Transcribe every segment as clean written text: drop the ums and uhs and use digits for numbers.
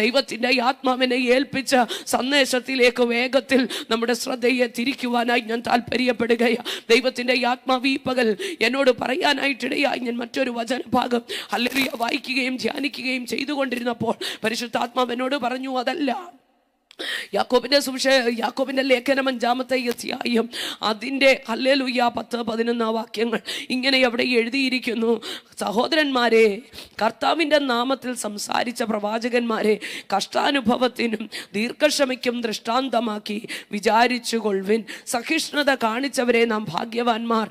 ദൈവത്തിൻ്റെ ആത്മാവിനെ ഏൽപ്പിച്ച സന്ദേശത്തിലേക്ക് വേഗത്തിൽ നമ്മുടെ ശ്രദ്ധയെ തിരിക്കുവാനായി ഞാൻ താല്പര്യപ്പെടുകയാണ്. ദൈവത്തിൻ്റെ ആത്മാവ് ഈ പകൽ എന്നോട് പറയാനായിട്ടിടയായി ഞാൻ മറ്റൊരു വചനഭാഗം ഹല്ലേലൂയ വായിക്കുകയും ധ്യാനിക്കുകയും ചെയ്തുകൊണ്ടിരുന്നപ്പോൾ പരിശുദ്ധാത്മാവ് എന്നോട് പറഞ്ഞു, അതല്ല, യാക്കോബിന്റെ ലേഖനം 5-ാമത്തെ അധ്യായം അതിൻ്റെ ഹല്ലേലൂയ 10-11 വാക്യങ്ങൾ ഇങ്ങനെ അവിടെ എഴുതിയിരിക്കുന്നു. സഹോദരന്മാരെ, കർത്താവിൻ്റെ നാമത്തിൽ സംസാരിച്ച പ്രവാചകന്മാരെ കഷ്ടാനുഭവത്തിനും ദീർഘക്ഷമയ്ക്കും ദൃഷ്ടാന്തമാക്കി വിചാരിച്ചു കൊള്ളുവിൻ. സഹിഷ്ണുത കാണിച്ചവരെ നാം ഭാഗ്യവാന്മാർ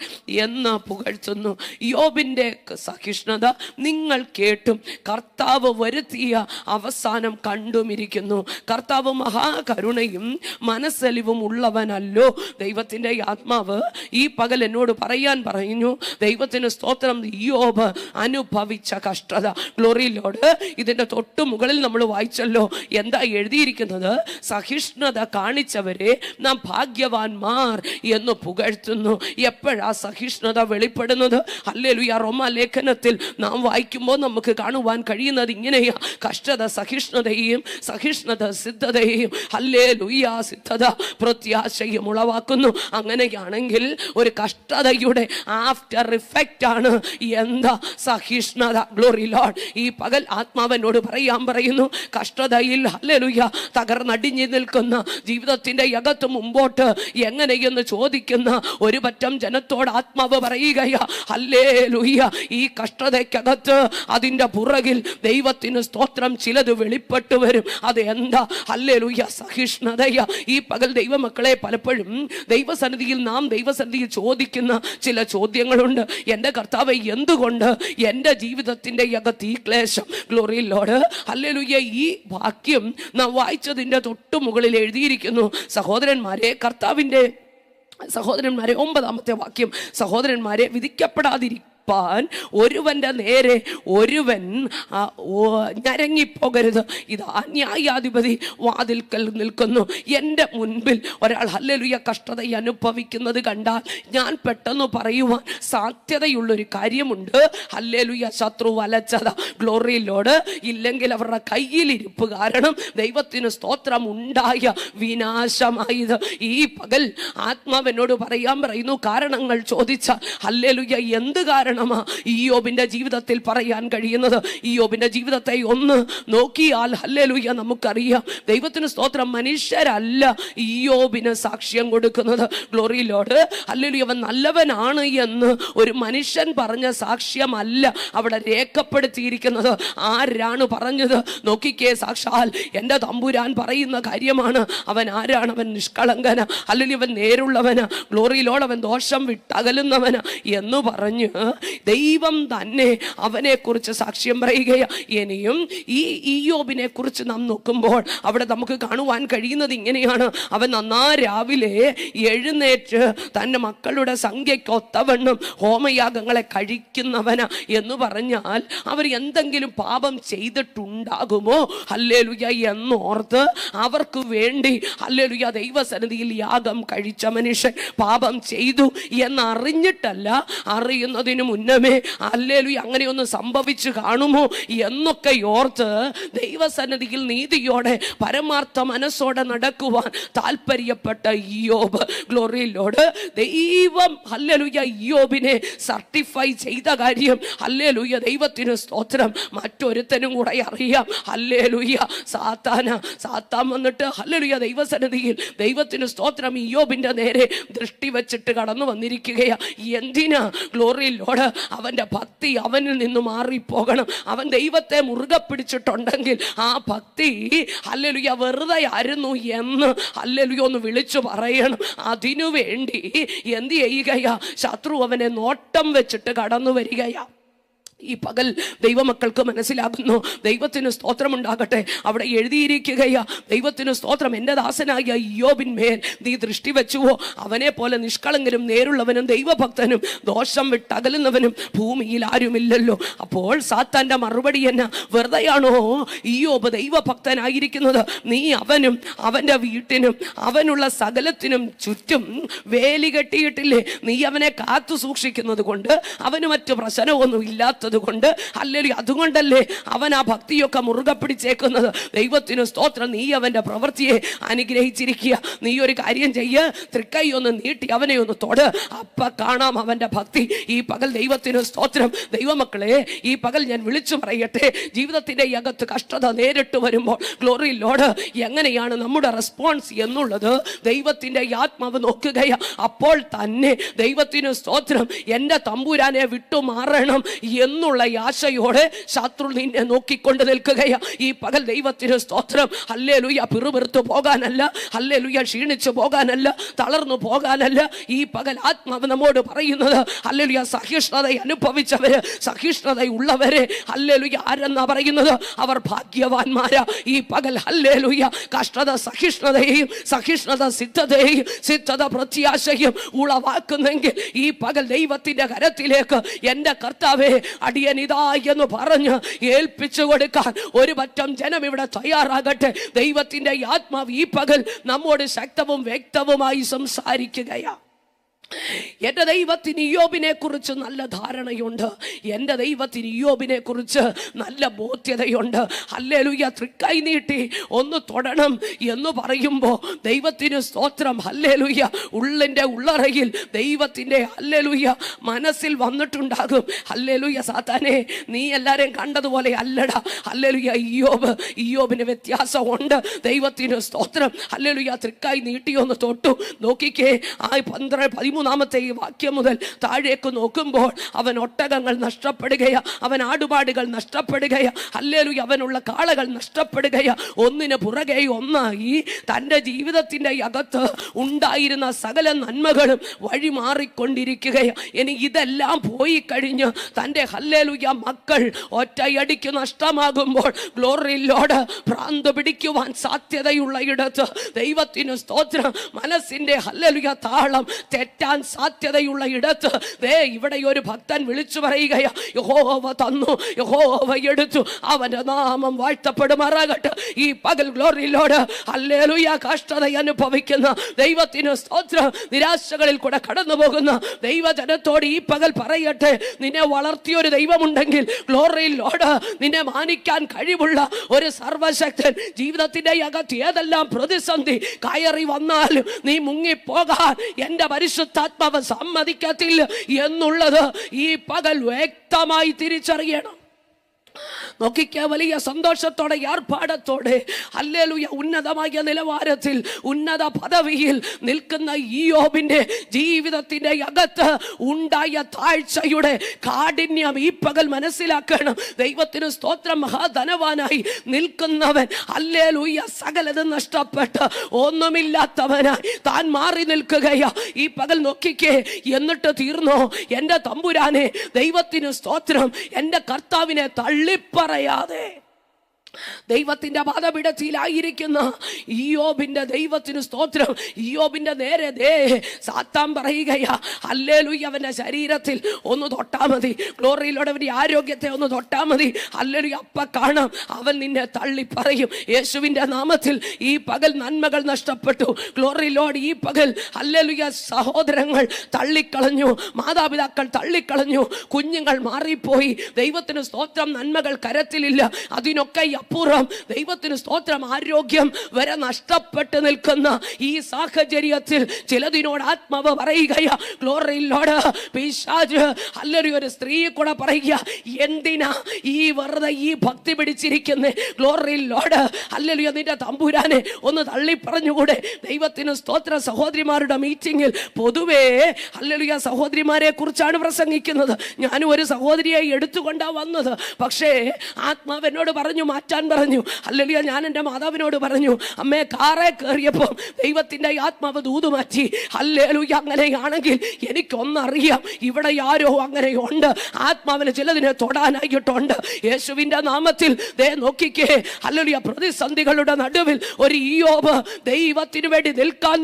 എന്ന് പുകഴ്ത്തുന്നു. യോബിൻ്റെ സഹിഷ്ണുത നിങ്ങൾ കേട്ടും കർത്താവ് വരുത്തിയ അവസാനം കണ്ടുമിരിക്കുന്നു. കർത്താവ് മഹാകരുണയും മനസ്സലിവും ഉള്ളവനല്ലോ. ദൈവത്തിൻ്റെ ആത്മാവ് ഈ പകൽ എന്നോട് പറയാൻ പറഞ്ഞു, ദൈവത്തിന് സ്തോത്രം, യോബ് അനുഭവിച്ച കഷ്ടത. Glory Lord. ഇതിൻ്റെ തൊട്ടു മുകളിൽ നമ്മൾ വായിച്ചല്ലോ, എന്താ എഴുതിയിരിക്കുന്നത്? സഹിഷ്ണുത കാണിച്ചവരെ നാം ഭാഗ്യവാന്മാർ എന്ന് പുകഴ്ത്തുന്നു. എപ്പോഴാ സഹിഷ്ണുത വെളിപ്പെടുന്നത്? ഹല്ലേലൂയ. റോമാലേഖനത്തിൽ നാം വായിക്കുമ്പോൾ നമുക്ക് കാണുവാൻ കഴിയുന്നത് ഇങ്ങനെയാ: കഷ്ടത സഹിഷ്ണുതയും, സഹിഷ്ണുത സിദ്ധതയും, ഹല്ലേലൂയ, സിദ്ധത പ്രത്യാശയും ഉളവാക്കുന്നു. അങ്ങനെയാണെങ്കിൽ ഒരു കഷ്ടതയുടെ ആഫ്റ്റർ ഇഫക്റ്റ് ആണ് എന്താ? സഹിഷ്ണുത. Glory Lord. ഈ പകൽ ആത്മാവനോട് പറയുന്നു, കഷ്ടതയിൽ ഹല്ലേലൂയ തകർന്നടിഞ്ഞു നിൽക്കുന്ന ജീവിതത്തിന്റെ അകത്ത് മുമ്പോട്ട് എങ്ങനെയെന്ന് ചോദിക്കുന്ന ഒരു പറ്റം ജനത്തോട് ആത്മാവ് പറയുകയാ, ഹല്ലേലൂയ, ഈ കഷ്ടതയ്ക്കകത്ത് അതിൻ്റെ പുറകിൽ ദൈവത്തിന് സ്തോത്രം ചിലത് വെളിപ്പെട്ടു വരും. അത് എന്താ? ഹല്ലേലൂയ, സഹിഷ്ണുതയ. ഈ പകൽ ദൈവമക്കളെ, പലപ്പോഴും നാം ദൈവസന്നിധിയിൽ ചോദിക്കുന്ന ചില ചോദ്യങ്ങളുണ്ട്. എൻ്റെ കർത്താവേ, എന്തുകൊണ്ട് എൻ്റെ ജീവിതത്തിൻ്റെ അകത്ത് ഈ ക്ലേശം? Glory Lord. ഹല്ലേലൂയ. ഈ വാക്യം നാം വായിച്ചതിൻ്റെ തൊട്ടു മുകളിൽ എഴുതിയിരിക്കുന്നു, സഹോദരന്മാരെ 9-ാമത്തെ വാക്യം, സഹോദരന്മാരെ, വിധിക്കപ്പെടാതിരിക്കും ഒരുവന്റെ നേരെ ഒരുവൻ ഞരങ്ങിപ്പോകരുത്. ഇത് ന്യായാധിപതി വാതിൽക്കൽ നിൽക്കുന്നു. എൻ്റെ മുൻപിൽ ഒരാൾ ഹല്ലേലൂയ കഷ്ടത അനുഭവിക്കുന്നത് കണ്ടാൽ ഞാൻ പെട്ടെന്ന് പറയുവാൻ സാധ്യതയുള്ളൊരു കാര്യമുണ്ട്, ഹല്ലേലൂയ, ശത്രു വലച്ചത. Glory Lord. ഇല്ലെങ്കിൽ അവരുടെ കയ്യിലിരിപ്പ് കാരണം ദൈവത്തിന് സ്തോത്രം ഉണ്ടായ വിനാശമായത്. ഈ പകൽ ആത്മാവെന്നോട് പറയുന്നു, കാരണങ്ങൾ ചോദിച്ചാൽ ഹല്ലേലൂയ എന്ത് കാരണം ഇയ്യോബിന്റെ ജീവിതത്തിൽ പറയാൻ കഴിയുന്നത്? ഇയ്യോബിന്റെ ജീവിതത്തെ ഒന്ന് നോക്കിയാൽ ഹല്ലേലൂയ നമുക്കറിയാം. ദൈവത്തിന് സ്തോത്രം, മനുഷ്യരല്ല ഇയ്യോബിന് സാക്ഷ്യം കൊടുക്കുന്നത്. Glory Lord. ഹല്ലേലൂയ. അവൻ നല്ലവനാണ് എന്ന് ഒരു മനുഷ്യൻ പറഞ്ഞ സാക്ഷ്യമല്ല അവിടെ രേഖപ്പെടുത്തിയിരിക്കുന്നത്. ആരാണ് പറഞ്ഞത്? നോക്കിക്കേ, സാക്ഷാൽ എൻ്റെ തമ്പുരാൻ പറയുന്ന കാര്യമാണ്. അവൻ ആരാണ്? അവൻ നിഷ്കളങ്കന, ഹല്ലേലൂയ, അവൻ നേരുള്ളവന, ഗ്ലോറി ലോർഡ്, അവൻ ദോഷം വിട്ടകലുന്നവന എന്ന് പറഞ്ഞ് ദൈവം തന്നെ അവനെ കുറിച്ച് സാക്ഷ്യം പറയുകയാണ്. ഇനിയും ഈ ഇയ്യോബിനെ കുറിച്ച് നാം നോക്കുമ്പോൾ അവിടെ നമുക്ക് കാണുവാൻ കഴിയുന്നത് ഇങ്ങനെയാണ്: അവൻ രാവിലെ എഴുന്നേറ്റ് തൻ്റെ മക്കളുടെ സംഖ്യയ്ക്കൊത്തവണ്ണം ഹോമയാഗങ്ങളെ കഴിക്കുന്നവന എന്ന് പറഞ്ഞാൽ അവർ എന്തെങ്കിലും പാപം ചെയ്തിട്ടുണ്ടാകുമോ ഹല്ലേലൂയ എന്നോർത്ത് അവർക്ക് വേണ്ടി ഹല്ലേലൂയ ദൈവസന്നിധിയിൽ യാഗം കഴിച്ച മനുഷ്യൻ പാപം ചെയ്തു എന്നറിഞ്ഞിട്ടല്ല, അറിയുന്നതിന് മുന്നമേ ഹല്ലേലൂയ അങ്ങനെയൊന്ന് സംഭവിച്ചു കാണുമോ എന്നൊക്കെ ഓർത്ത് ദൈവസന്നിധിയിൽ നീതിയോടെ പരമാർത്ഥ മനസ്സോടെ നടക്കുവാൻ താല്പര്യപ്പെട്ട ഇയ്യോബ്. Glory lord. ദൈവം ഹല്ലേലൂയ ഇയ്യോബിനെ സർട്ടിഫൈ ചെയ്ത കാര്യം ഹല്ലേലൂയ ദൈവത്തിന് സ്തോത്രം മറ്റൊരുത്തനും കൂടെ അറിയാം. ഹല്ലേലൂയ. സാത്താൻ വന്നിട്ട് ഹല്ലേലൂയ ദൈവസന്നിധിയിൽ ദൈവത്തിന് സ്തോത്രം ഇയ്യോബിന്റെ നേരെ ദൃഷ്ടി വെച്ചിട്ട് കടന്നു വന്നിരിക്കുകയാ. എന്തിനാ? Glory Lord. അവൻ്റെ ഭക്തി അവനിൽ നിന്ന് മാറിപ്പോകണം. അവൻ ദൈവത്തെ മുറുകെ പിടിച്ചിട്ടുണ്ടെങ്കിൽ ആ ഭക്തി ഹല്ലേലൂയ വെറുതെ ആയിരുന്നു എന്ന് ഹല്ലേലൂയ ഒന്ന് വിളിച്ചു പറയണം. അതിനുവേണ്ടി എന്ത് ചെയ്യുകയാ? ശത്രു അവനെ നോട്ടം വെച്ചിട്ട് കടന്നു വരികയാ. ഈ പകൽ ദൈവമക്കൾക്ക് മനസ്സിലാകുന്നു. ദൈവത്തിന് സ്തോത്രമുണ്ടാകട്ടെ. അവിടെ എഴുതിയിരിക്കുകയാ, ദൈവത്തിന് സ്തോത്രം, എൻ്റെ ദാസനായ ഇയ്യോബിന്മേൽ നീ ദൃഷ്ടി വെച്ചുവോ? അവനെ പോലെ നിഷ്കളങ്കനും നേരുള്ളവനും ദൈവഭക്തനും ദോഷം വിട്ടകലുന്നവനും ഭൂമിയിൽ ആരുമില്ലല്ലോ. അപ്പോൾ സാത്താൻ്റെ മറുപടി എന്നാ? വെറുതെയാണോ ഇയ്യോബ് ദൈവഭക്തനായിരിക്കുന്നത്? നീ അവനും അവൻ്റെ വീട്ടിനും അവനുള്ള സകലത്തിനും ചുറ്റും വേലി കെട്ടിയിട്ടില്ലേ? നീ അവനെ കാത്തു സൂക്ഷിക്കുന്നത് കൊണ്ട് അവന് മറ്റു പ്രശ്നമൊന്നും ഇല്ലാത്ത അറിയാത്തത് കൊണ്ട് ഹല്ലേലൂയ, അതുകൊണ്ടല്ലേ അവൻ ആ ഭക്തിയൊക്കെ മുറുകെ പിടിച്ചേക്കുന്നത്. ദൈവത്തിന് സ്തോത്രം. നീ അവന്റെ പ്രവൃത്തിയെ അനുഗ്രഹിച്ചിരിക്കുക. നീ ഒരു കാര്യം ചെയ്യ്, തൃക്കൈ ഒന്ന് നീട്ടി അവനെ ഒന്ന് തൊട്, അപ്പ കാണാം അവന്റെ ഭക്തി. ഈ പകൽ ദൈവത്തിന് സ്തോത്രം. ദൈവമക്കളെ, ഈ പകൽ ഞാൻ വിളിച്ചു പറയട്ടെ, ജീവിതത്തിന്റെ അകത്ത് കഷ്ടത നേരിട്ട് വരുമ്പോൾ ഗ്ലോറി ലോർഡ് എങ്ങനെയാണ് നമ്മുടെ റെസ്പോൺസ് എന്നുള്ളത് ദൈവത്തിന്റെ ആത്മാവ് നോക്കുകയാ. അപ്പോൾ തന്നെ ദൈവത്തിന് സ്തോത്രം, എന്റെ തമ്പുരാനെ വിട്ടുമാറണം എന്നുള്ള ആശയോടെ ശത്രു നിന്നെ നോക്കിക്കൊണ്ട് നിൽക്കുകയാ. ഈ പകൽ ദൈവത്തിന് സ്തോത്രം. ഹല്ലേലൂയ, പിറുപിറുത്തു പോകാനല്ല, ഹല്ലേലൂയ, ക്ഷീണിച്ചു പോകാനല്ല, തളർന്നു പോകാനല്ല. ഈ പകൽ ആത്മാവ് നമ്മോട് പറയുന്നത് ഹല്ലേലൂയ, സഹിഷ്ണുത അനുഭവിച്ചവര്, സഹിഷ്ണുത ഉള്ളവരെ ഹല്ലേലൂയ ആരെന്നാ പറയുന്നത്? അവർ ഭാഗ്യവാന്മാരാ. ഈ പകൽ ഹല്ലേലൂയ കഷ്ടത സഹിഷ്ണുതയെയും, സഹിഷ്ണുത സിദ്ധതയെയും, സിദ്ധത പ്രത്യാശയും ഉളവാക്കുന്നെങ്കിൽ ഈ പകൽ ദൈവത്തിന്റെ കരത്തിലേക്ക് എന്റെ കർത്താവേ അടിയനിതാ എന്ന് പറഞ്ഞ് ഏൽപ്പിച്ചു കൊടുക്കാൻ ഒരു പറ്റം ജനം ഇവിടെ തയ്യാറാകട്ടെ. ദൈവത്തിന്റെ ആത്മാവ് ഈ പകൽ നമ്മോട് ശക്തവും വ്യക്തവുമായി സംസാരിക്കുകയാണ്. എൻ്റെ ദൈവത്തിന് ഇയ്യോബിനെ കുറിച്ച് നല്ല ധാരണയുണ്ട്. എൻ്റെ ദൈവത്തിന് ഇയ്യോബിനെ കുറിച്ച് നല്ല ബോധ്യതയുണ്ട്. ഹല്ലേലൂയ, തൃക്കൈ നീട്ടി ഒന്ന് തൊടണം എന്ന് പറയുമ്പോൾ ദൈവത്തിന് സ്തോത്രം. ഹല്ലേലൂയ, ഉള്ളിൻ്റെ ഉള്ളറയിൽ ദൈവത്തിൻ്റെ ഹല്ലേലൂയ മനസ്സിൽ വന്നിട്ടുണ്ടാകും. ഹല്ലേലൂയ, സാത്താനെ നീ എല്ലാവരെയും കണ്ടതുപോലെ അല്ലടാ. ഹല്ലേലൂയ, ഇയ്യോബിന് വ്യത്യാസമുണ്ട്. ദൈവത്തിന് സ്തോത്രം. ഹല്ലേലൂയ, തൃക്കൈ നീട്ടിയൊന്ന് തൊട്ടു. നോക്കിക്കേ, ആ 13-ാമത്തെ ഈ വാക്യം മുതൽ താഴേക്ക് നോക്കുമ്പോൾ അവൻ ഒട്ടകങ്ങൾ നഷ്ടപ്പെടുകയാ, അവൻ ആടുപാടുകൾ നഷ്ടപ്പെടുകയാ, ഹല്ലേലൂയ, അവനുള്ള കാളകൾ നഷ്ടപ്പെടുകയാ. ഒന്നിന് പുറകെ ഒന്നായി തൻ്റെ ജീവിതത്തിൻ്റെ അകത്ത് ഉണ്ടായിരുന്ന സകല നന്മകളും വഴിമാറിക്കൊണ്ടിരിക്കുകയാ. ഇനി ഇതെല്ലാം പോയി കഴിഞ്ഞ് തൻ്റെ ഹല്ലേലൂയ മക്കൾ ഒറ്റയടിക്ക് നഷ്ടമാകുമ്പോൾ ഗ്ലോറി ലോർഡ് ഭ്രാന്ത് പിടിക്കുവാൻ സാധ്യതയുള്ള ഇടത്ത് ദൈവത്തിന് സ്തോത്രം, മനസ്സിൻ്റെ ഹല്ലേലൂയ താളം തെറ്റാൻ സാധ്യതയുള്ള ഇടത്ത് ഇവിടെ ഒരു ഭക്തൻ വിളിച്ചു പറയുകയാ, യഹോവ തന്നു, യഹോവ എടുത്തു, അവന്റെ നാമം വാഴ്ത്തപ്പെടുമാറാകട്ടെ. ഈ പകൽ ഗ്ലോറിയിലോട് ഹല്ലേലൂയ കഷ്ടത അനുഭവിക്കുന്ന ദൈവത്തിന് സ്തോത്രം, നിരാശകളിൽ കൂടെ കടന്നു പോകുന്ന ദൈവജനത്തോട് ഈ പകൽ പറയട്ടെ, നിന്നെ വളർത്തിയൊരു ദൈവമുണ്ടെങ്കിൽ ഗ്ലോറിയിലോട് നിന്നെ മാനിക്കാൻ കഴിവുള്ള ഒരു സർവശക്തൻ ജീവിതത്തിന്റെ അകത്ത് ഏതെല്ലാം പ്രതിസന്ധി കയറി വന്നാലും നീ മുങ്ങിപ്പോകാൻ എന്റെ പരിശുദ്ധാത്മാവ് സമ്മതിക്കത്തില്ല എന്നുള്ളത് ഈ പകൽ വ്യക്തമായി തിരിച്ചറിയണം. നോക്കിക്ക, വലിയ സന്തോഷത്തോടെ ആർഭാടത്തോടെ ഹല്ലേലൂയ ഉന്നതമായ നിലവാരത്തിൽ ഉന്നത പദവിയിൽ നിൽക്കുന്ന ഇയ്യോബിന്റെ ജീവിതത്തിന്റെ അകത്ത് ഉണ്ടായ താഴ്ചയുടെ കാഠിന്യം ഈ പകൽ മനസ്സിലാക്കണം. ദൈവത്തിന് സ്തോത്രം. മഹാധനവാനായി നിൽക്കുന്നവൻ ഹല്ലേലൂയ സകലത് നഷ്ടപ്പെട്ട് ഒന്നുമില്ലാത്തവനായി താൻ മാറി നിൽക്കുകയാ. ഈ പകൽ നോക്കിക്കേ, എന്നിട്ട് തീർന്നോ? എൻ്റെ തമ്പുരാനെ, ദൈവത്തിന് സ്തോത്രം, എൻ്റെ കർത്താവിനെ തള്ളിപ്പറയാതെ ദൈവത്തിന്റെ പാദപീഠത്തിലായിരിക്കുന്ന ഇയ്യോബിന്റെ ദൈവത്തിന് സ്തോത്രം. ഇയ്യോബിന്റെ നേരെ സാത്താൻ പറയുകയാ, ഹല്ലേലൂയ, അവന്റെ ശരീരത്തിൽ ഒന്ന് തൊട്ടാ മതി, ഗ്ലോറിയിലൂടെ അവന്റെ ആരോഗ്യത്തെ ഒന്ന് തൊട്ടാ മതി, ഹല്ലേലൂയ, അപ്പ കാണാം അവൻ നിന്നെ തള്ളി പറയും. യേശുവിന്റെ നാമത്തിൽ ഈ പകൽ നന്മകൾ നഷ്ടപ്പെട്ടു. ഗ്ലോറിയിലോട് ഈ പകൽ ഹല്ലേലൂയ സഹോദരങ്ങൾ തള്ളിക്കളഞ്ഞു, മാതാപിതാക്കൾ തള്ളിക്കളഞ്ഞു, കുഞ്ഞുങ്ങൾ മാറിപ്പോയി. ദൈവത്തിന് സ്തോത്രം, നന്മകൾ കരത്തിലില്ല. അതിനൊക്കെ അപ്പുറം ദൈവത്തിന് സ്തോത്രം, ആരോഗ്യം വരെ നഷ്ടപ്പെട്ട് നിൽക്കുന്ന ഈ സാഹചര്യത്തിൽ ചിലതിനോട് ആത്മാവ് പറയുകയാ, ഗ്ലോറിയിലോട് പിശാച് ഹല്ലേലൂയ ഒരു സ്ത്രീ കൂടെ പറയുക, എന്തിനാ ഈ വെറുതെ ഈ ഭക്തി പിടിച്ചിരിക്കുന്നേ? ഗ്ലോറിയിലോട് ഹല്ലേലൂയ, നിന്റെ തമ്പുരാനെ ഒന്ന് തള്ളി പറഞ്ഞുകൂടെ? ദൈവത്തിന് സ്തോത്ര. സഹോദരിമാരുടെ മീറ്റിംഗിൽ പൊതുവേ ഹല്ലേലൂയ സഹോദരിമാരെ കുറിച്ചാണ് പ്രസംഗിക്കുന്നത്. ഞാനും ഒരു സഹോദരിയെ എടുത്തുകൊണ്ടാ വന്നത്. പക്ഷേ ആത്മാവ് എന്നോട് പറഞ്ഞു, മാറ്റാൻ പറഞ്ഞു. ഹല്ലേലൂയ, ഞാൻ എൻ്റെ മാതാവിനോട് പറഞ്ഞു, അമ്മേ, കാറേ കയറിയപ്പോൾ ദൈവത്തിൻ്റെ ആത്മാവ് ദൂത് മാറ്റി. ഹല്ലേലൂയ, അങ്ങനെയാണെങ്കിൽ എനിക്കൊന്നറിയാം, ഇവിടെ ആരോ അങ്ങനെയുണ്ട്, ആത്മാവിന് ചിലതിനെ തൊടാനായിട്ടുണ്ട്. യേശുവിൻ്റെ നാമത്തിൽ നോക്കിക്കേ, ഹല്ലേലൂയ, പ്രതിസന്ധികളുടെ നടുവിൽ ഒരു ഇയ്യോബ് ദൈവത്തിന് വേണ്ടി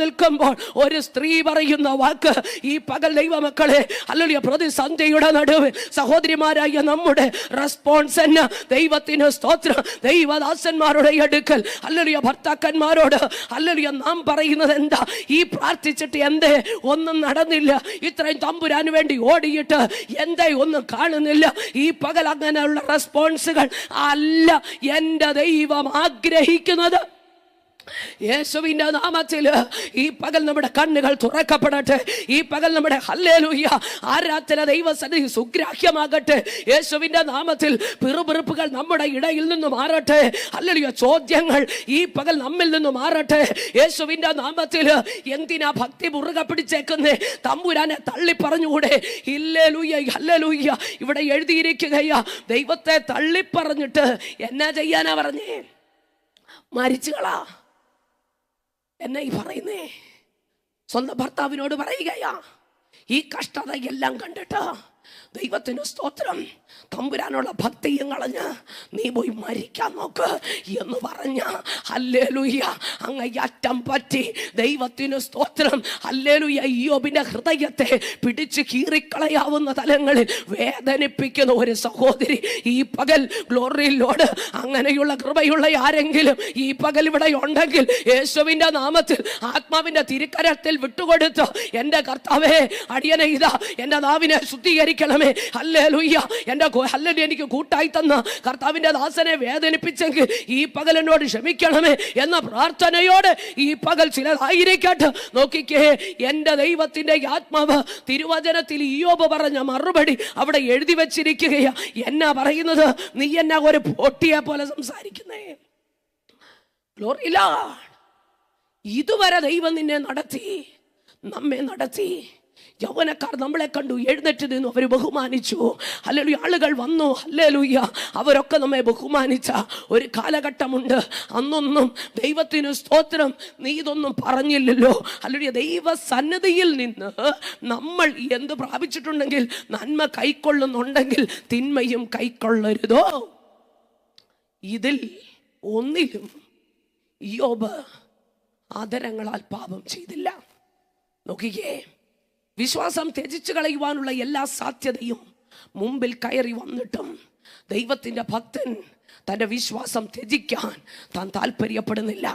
നിൽക്കുമ്പോൾ ഒരു സ്ത്രീ പറയുന്ന വാക്ക് ഈ പകൽ ദൈവമക്കളെ, ഹല്ലേലൂയ, പ്രതിസന്ധിയുടെ നടുവിൽ സഹോദരിമാരായ നമ്മുടെ റെസ്പോൺസ് ദൈവത്തിന് സ്തോത്രം. ദൈവദാസന്മാരുടെ അടുക്കൽ ഹല്ലേലൂയ ഭർത്താക്കന്മാരോട് ഹല്ലേലൂയ നാം പറയുന്നത് എന്താ? ഈ പ്രാർത്ഥിച്ചിട്ട് എന്തേ ഒന്നും നടന്നില്ല? ഇത്രയും തമ്പുരാന് വേണ്ടി ഓടിയിട്ട് എന്തേ ഒന്നും കാണുന്നില്ല? ഈ പകൽ അങ്ങനെയുള്ള റെസ്പോൺസുകൾ അല്ല എൻ്റെ ദൈവം ആഗ്രഹിക്കുന്നത്. യേശുവിന്റെ നാമത്തിൽ ഈ പകൽ നമ്മുടെ കണ്ണുകൾ തുറക്കപ്പെടട്ടെ. ഈ പകൽ നമ്മുടെ ഹല്ലേലൂയ ആരാധന ദൈവസന്നിധി സുഗ്രാഹ്യമാകട്ടെ. യേശുവിന്റെ നാമത്തിൽ പിറുപിറുപ്പുകൾ നമ്മുടെ ഇടയിൽ നിന്ന് മാറട്ടെ. ഹല്ലേലൂയ ചോദ്യങ്ങൾ ഈ പകൽ നമ്മിൽ നിന്ന് മാറട്ടെ. യേശുവിന്റെ നാമത്തിൽ എന്തിനാ ഭക്തി മുറുകെ പിടിച്ചേക്കുന്നേ? തമ്പുരാനെ തള്ളി പറഞ്ഞുകൂടെ? Hallelujah hallelujah. ഇവിടെ എഴുതിയിരിക്കുകയാ, ദൈവത്തെ തള്ളി പറഞ്ഞിട്ട് എന്നാ ചെയ്യാനാ പറഞ്ഞേ? മരിച്ചുകളാ എന്നെ ഈ പറയുന്നേ. സ്വന്തം ഭർത്താവിനോട് പറയുകയാ, ഈ കഷ്ടതയെല്ലാം കണ്ടിട്ട് ദൈവത്തിന് സ്തോത്രം, തമ്പുരാനുള്ള ഭക്തിയും കളഞ്ഞ് നീ പോയി മരിക്കാൻ നോക്ക് എന്ന് പറഞ്ഞ ഹല്ലേലൂയ അങ്ങേയറ്റം പറ്റി. ദൈവത്തിന് സ്തോത്രം. ഹല്ലേലൂയ. ഇയ്യോബിന്റെ ഹൃദയത്തെ പിടിച്ച് കീറിക്കളയാവുന്ന തലങ്ങളിൽ വേദനിപ്പിക്കുന്ന ഒരു സഹോദരി ഈ പകൽ ഗ്ലോറി ലോർഡ്. അങ്ങനെയുള്ള കൃപയുള്ള ആരെങ്കിലും ഈ പകൽ ഇവിടെ ഉണ്ടെങ്കിൽ യേശുവിന്റെ നാമത്തിൽ ആത്മാവിന്റെ തിരുക്കരത്തിൽ വിട്ടുകൊടുത്ത്, എൻ്റെ കർത്താവേ, അടിയനെ ഇതാ എൻ്റെ നാവിനെ ശുദ്ധീകരിക്കണമേ. ഹല്ലേലൂയ. എൻ്റെ ഹല്ലേലൂയ എനിക്ക് കൂട്ടായി തന്ന കർത്താവിന്റെ ദാസനെ വേദനിപ്പിച്ചെങ്കിൽ ഈ പകൽ എന്നോട് ക്ഷമിക്കണമേ എന്ന പ്രാർത്ഥനയോടെ ഈ പകൽ ചിലതായിരിക്കട്ടെ. നോക്കിക്കേ, എൻ്റെ ദൈവത്തിന്റെ ആത്മാവ് തിരുവചനത്തിൽ ഇയ്യോബ് പറഞ്ഞ മറുപടി അവിടെ എഴുതി വെച്ചിരിക്കുകയാ. എന്നാ പറയുന്നത്? നീ എന്നാ ഒരു പൊട്ടിയെ പോലെ സംസാരിക്കുന്നേ? Glory Lord. ഇതുവരെ ദൈവം നിന്നെ നടത്തി, നമ്മെ നടത്തി. യൗവനക്കാർ നമ്മളെ കണ്ടു എഴുന്നേറ്റ് നിന്നു, അവർ ബഹുമാനിച്ചു. ഹല്ലേലൂയ. ആളുകൾ വന്നു, ഹല്ലേലൂയ, അവരൊക്കെ നമ്മെ ബഹുമാനിച്ച ഒരു കാലഘട്ടമുണ്ട്. അന്നൊന്നും ദൈവത്തിന് സ്തോത്രം നീ ഇതൊന്നും പറഞ്ഞില്ലല്ലോ. ഹല്ലേലൂയ. ദൈവ സന്നിധിയിൽ നിന്ന് നമ്മൾ എന്ത് പ്രാപിച്ചിട്ടുണ്ടെങ്കിൽ, നന്മ കൈക്കൊള്ളുന്നുണ്ടെങ്കിൽ തിന്മയും കൈക്കൊള്ളരുതോ? ഇതിൽ ഒന്നിലും ഇയ്യോബ് ആദരങ്ങളാൽ പാപം ചെയ്തില്ല. നോക്കിക്കേ, വിശ്വാസം ത്യജിച്ചു കളയുവാനുള്ള എല്ലാ സാധ്യതയും മുമ്പിൽ കയറി വന്നിട്ടും ദൈവത്തിൻ്റെ ഭക്തൻ തൻ്റെ വിശ്വാസം ത്യജിക്കാൻ താൻ താല്പര്യപ്പെടുന്നില്ല.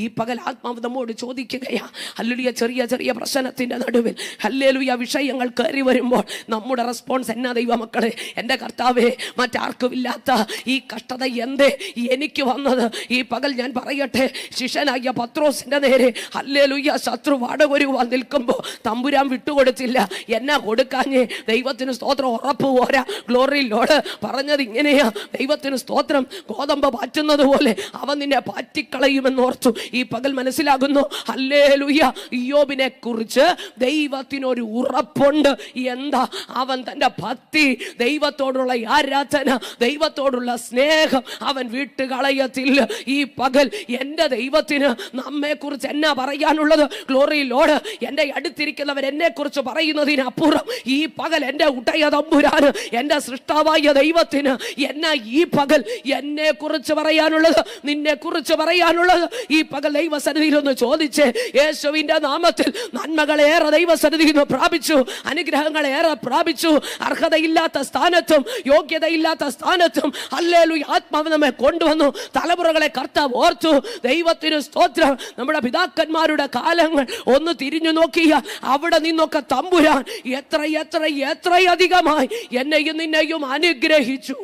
ഈ പകൽ ആത്മാവ് നമ്മോട് ചോദിക്കുകയാ, ഹല്ലേലൂയ, ചെറിയ ചെറിയ പ്രശ്നത്തിൻ്റെ നടുവിൽ ഹല്ലേലൂയ വിഷയങ്ങൾ കയറി വരുമ്പോൾ നമ്മുടെ റെസ്പോൺസ് എന്നാ? ദൈവമക്കളെ, എൻ്റെ കർത്താവേ, മറ്റാർക്കും ഇല്ലാത്ത ഈ കഷ്ടത എന്തേ എനിക്ക് വന്നത്? ഈ പകൽ ഞാൻ പറയട്ടെ, ശിഷ്യനായ പത്രോസിൻ്റെ നേരെ ഹല്ലേലൂയ ശത്രു വാടകൊരുവാൻ നിൽക്കുമ്പോൾ തമ്പുരാൻ വിട്ടുകൊടുത്തില്ല. എന്നാ കൊടുക്കാഞ്ഞേ? ദൈവത്തിന് സ്തോത്രം. ഉറപ്പ് പോരാ. ഗ്ലോറി ലോർഡ് പറഞ്ഞത് ഇങ്ങനെയാ, ദൈവത്തിന് സ്തോത്രം, ഗോതമ്പ് പാറ്റുന്നത് പോലെ അവൻ നിന്നെ പാറ്റിക്കളയുമെന്നോർത്തു. ഈ പകൽ മനസ്സിലാകുന്നു, ഹല്ലേലൂയ, ഇയ്യോബിനെ കുറിച്ച് ദൈവത്തിനൊരു ഉറപ്പുണ്ട്. എന്താ? അവൻ തൻ്റെ ഭക്തി, ദൈവത്തോടുള്ള ആരാധന, ദൈവത്തോടുള്ള സ്നേഹം അവൻ വിട്ടുകളയത്തില്ല. ഈ പകൽ എൻ്റെ ദൈവത്തിന് നമ്മെ കുറിച്ച് എന്നാ പറയാനുള്ളത്? Glory Lord. എൻ്റെ അടുത്തിരിക്കുന്നവർ എന്നെ കുറിച്ച് പറയുന്നതിനപ്പുറം ഈ പകൽ എൻ്റെ ഉടയ തമ്പുരാന്, എൻ്റെ സൃഷ്ടാവായ ദൈവത്തിന് എന്നാ ഈ പകൽ എന്നെ കുറിച്ച് പറയാനുള്ളത്, നിന്നെ കുറിച്ച് പറയാനുള്ളത്? ഈ പകൽ ദൈവസന്നിധിയിൽ ഒന്ന് ചോദിച്ചേ. യേശുവിന്റെ നാമത്തിൽ നന്മകളേറെ ദൈവസന്നിധിയിൽ നിന്ന് പ്രാപിച്ചു, അനുഗ്രഹങ്ങളേറെ പ്രാപിച്ചു. അർഹതയില്ലാത്ത സ്ഥാനത്തും യോഗ്യതയില്ലാത്ത സ്ഥാനത്തും ഹല്ലേലൂയ ആത്മാവ് നമ്മെ കൊണ്ടുവന്നു. തലമുറകളെ കർത്താവ് ഓർത്തു. ദൈവത്തിന് സ്തോത്രം. നമ്മുടെ പിതാക്കന്മാരുടെ കാലങ്ങൾ ഒന്ന് തിരിഞ്ഞു നോക്കിയാൽ അവിടെ നിന്നൊക്കെ തമ്പുരാൻ എത്ര എത്ര എത്രയധികമായി എന്നെയും നിന്നെയും അനുഗ്രഹിച്ചു.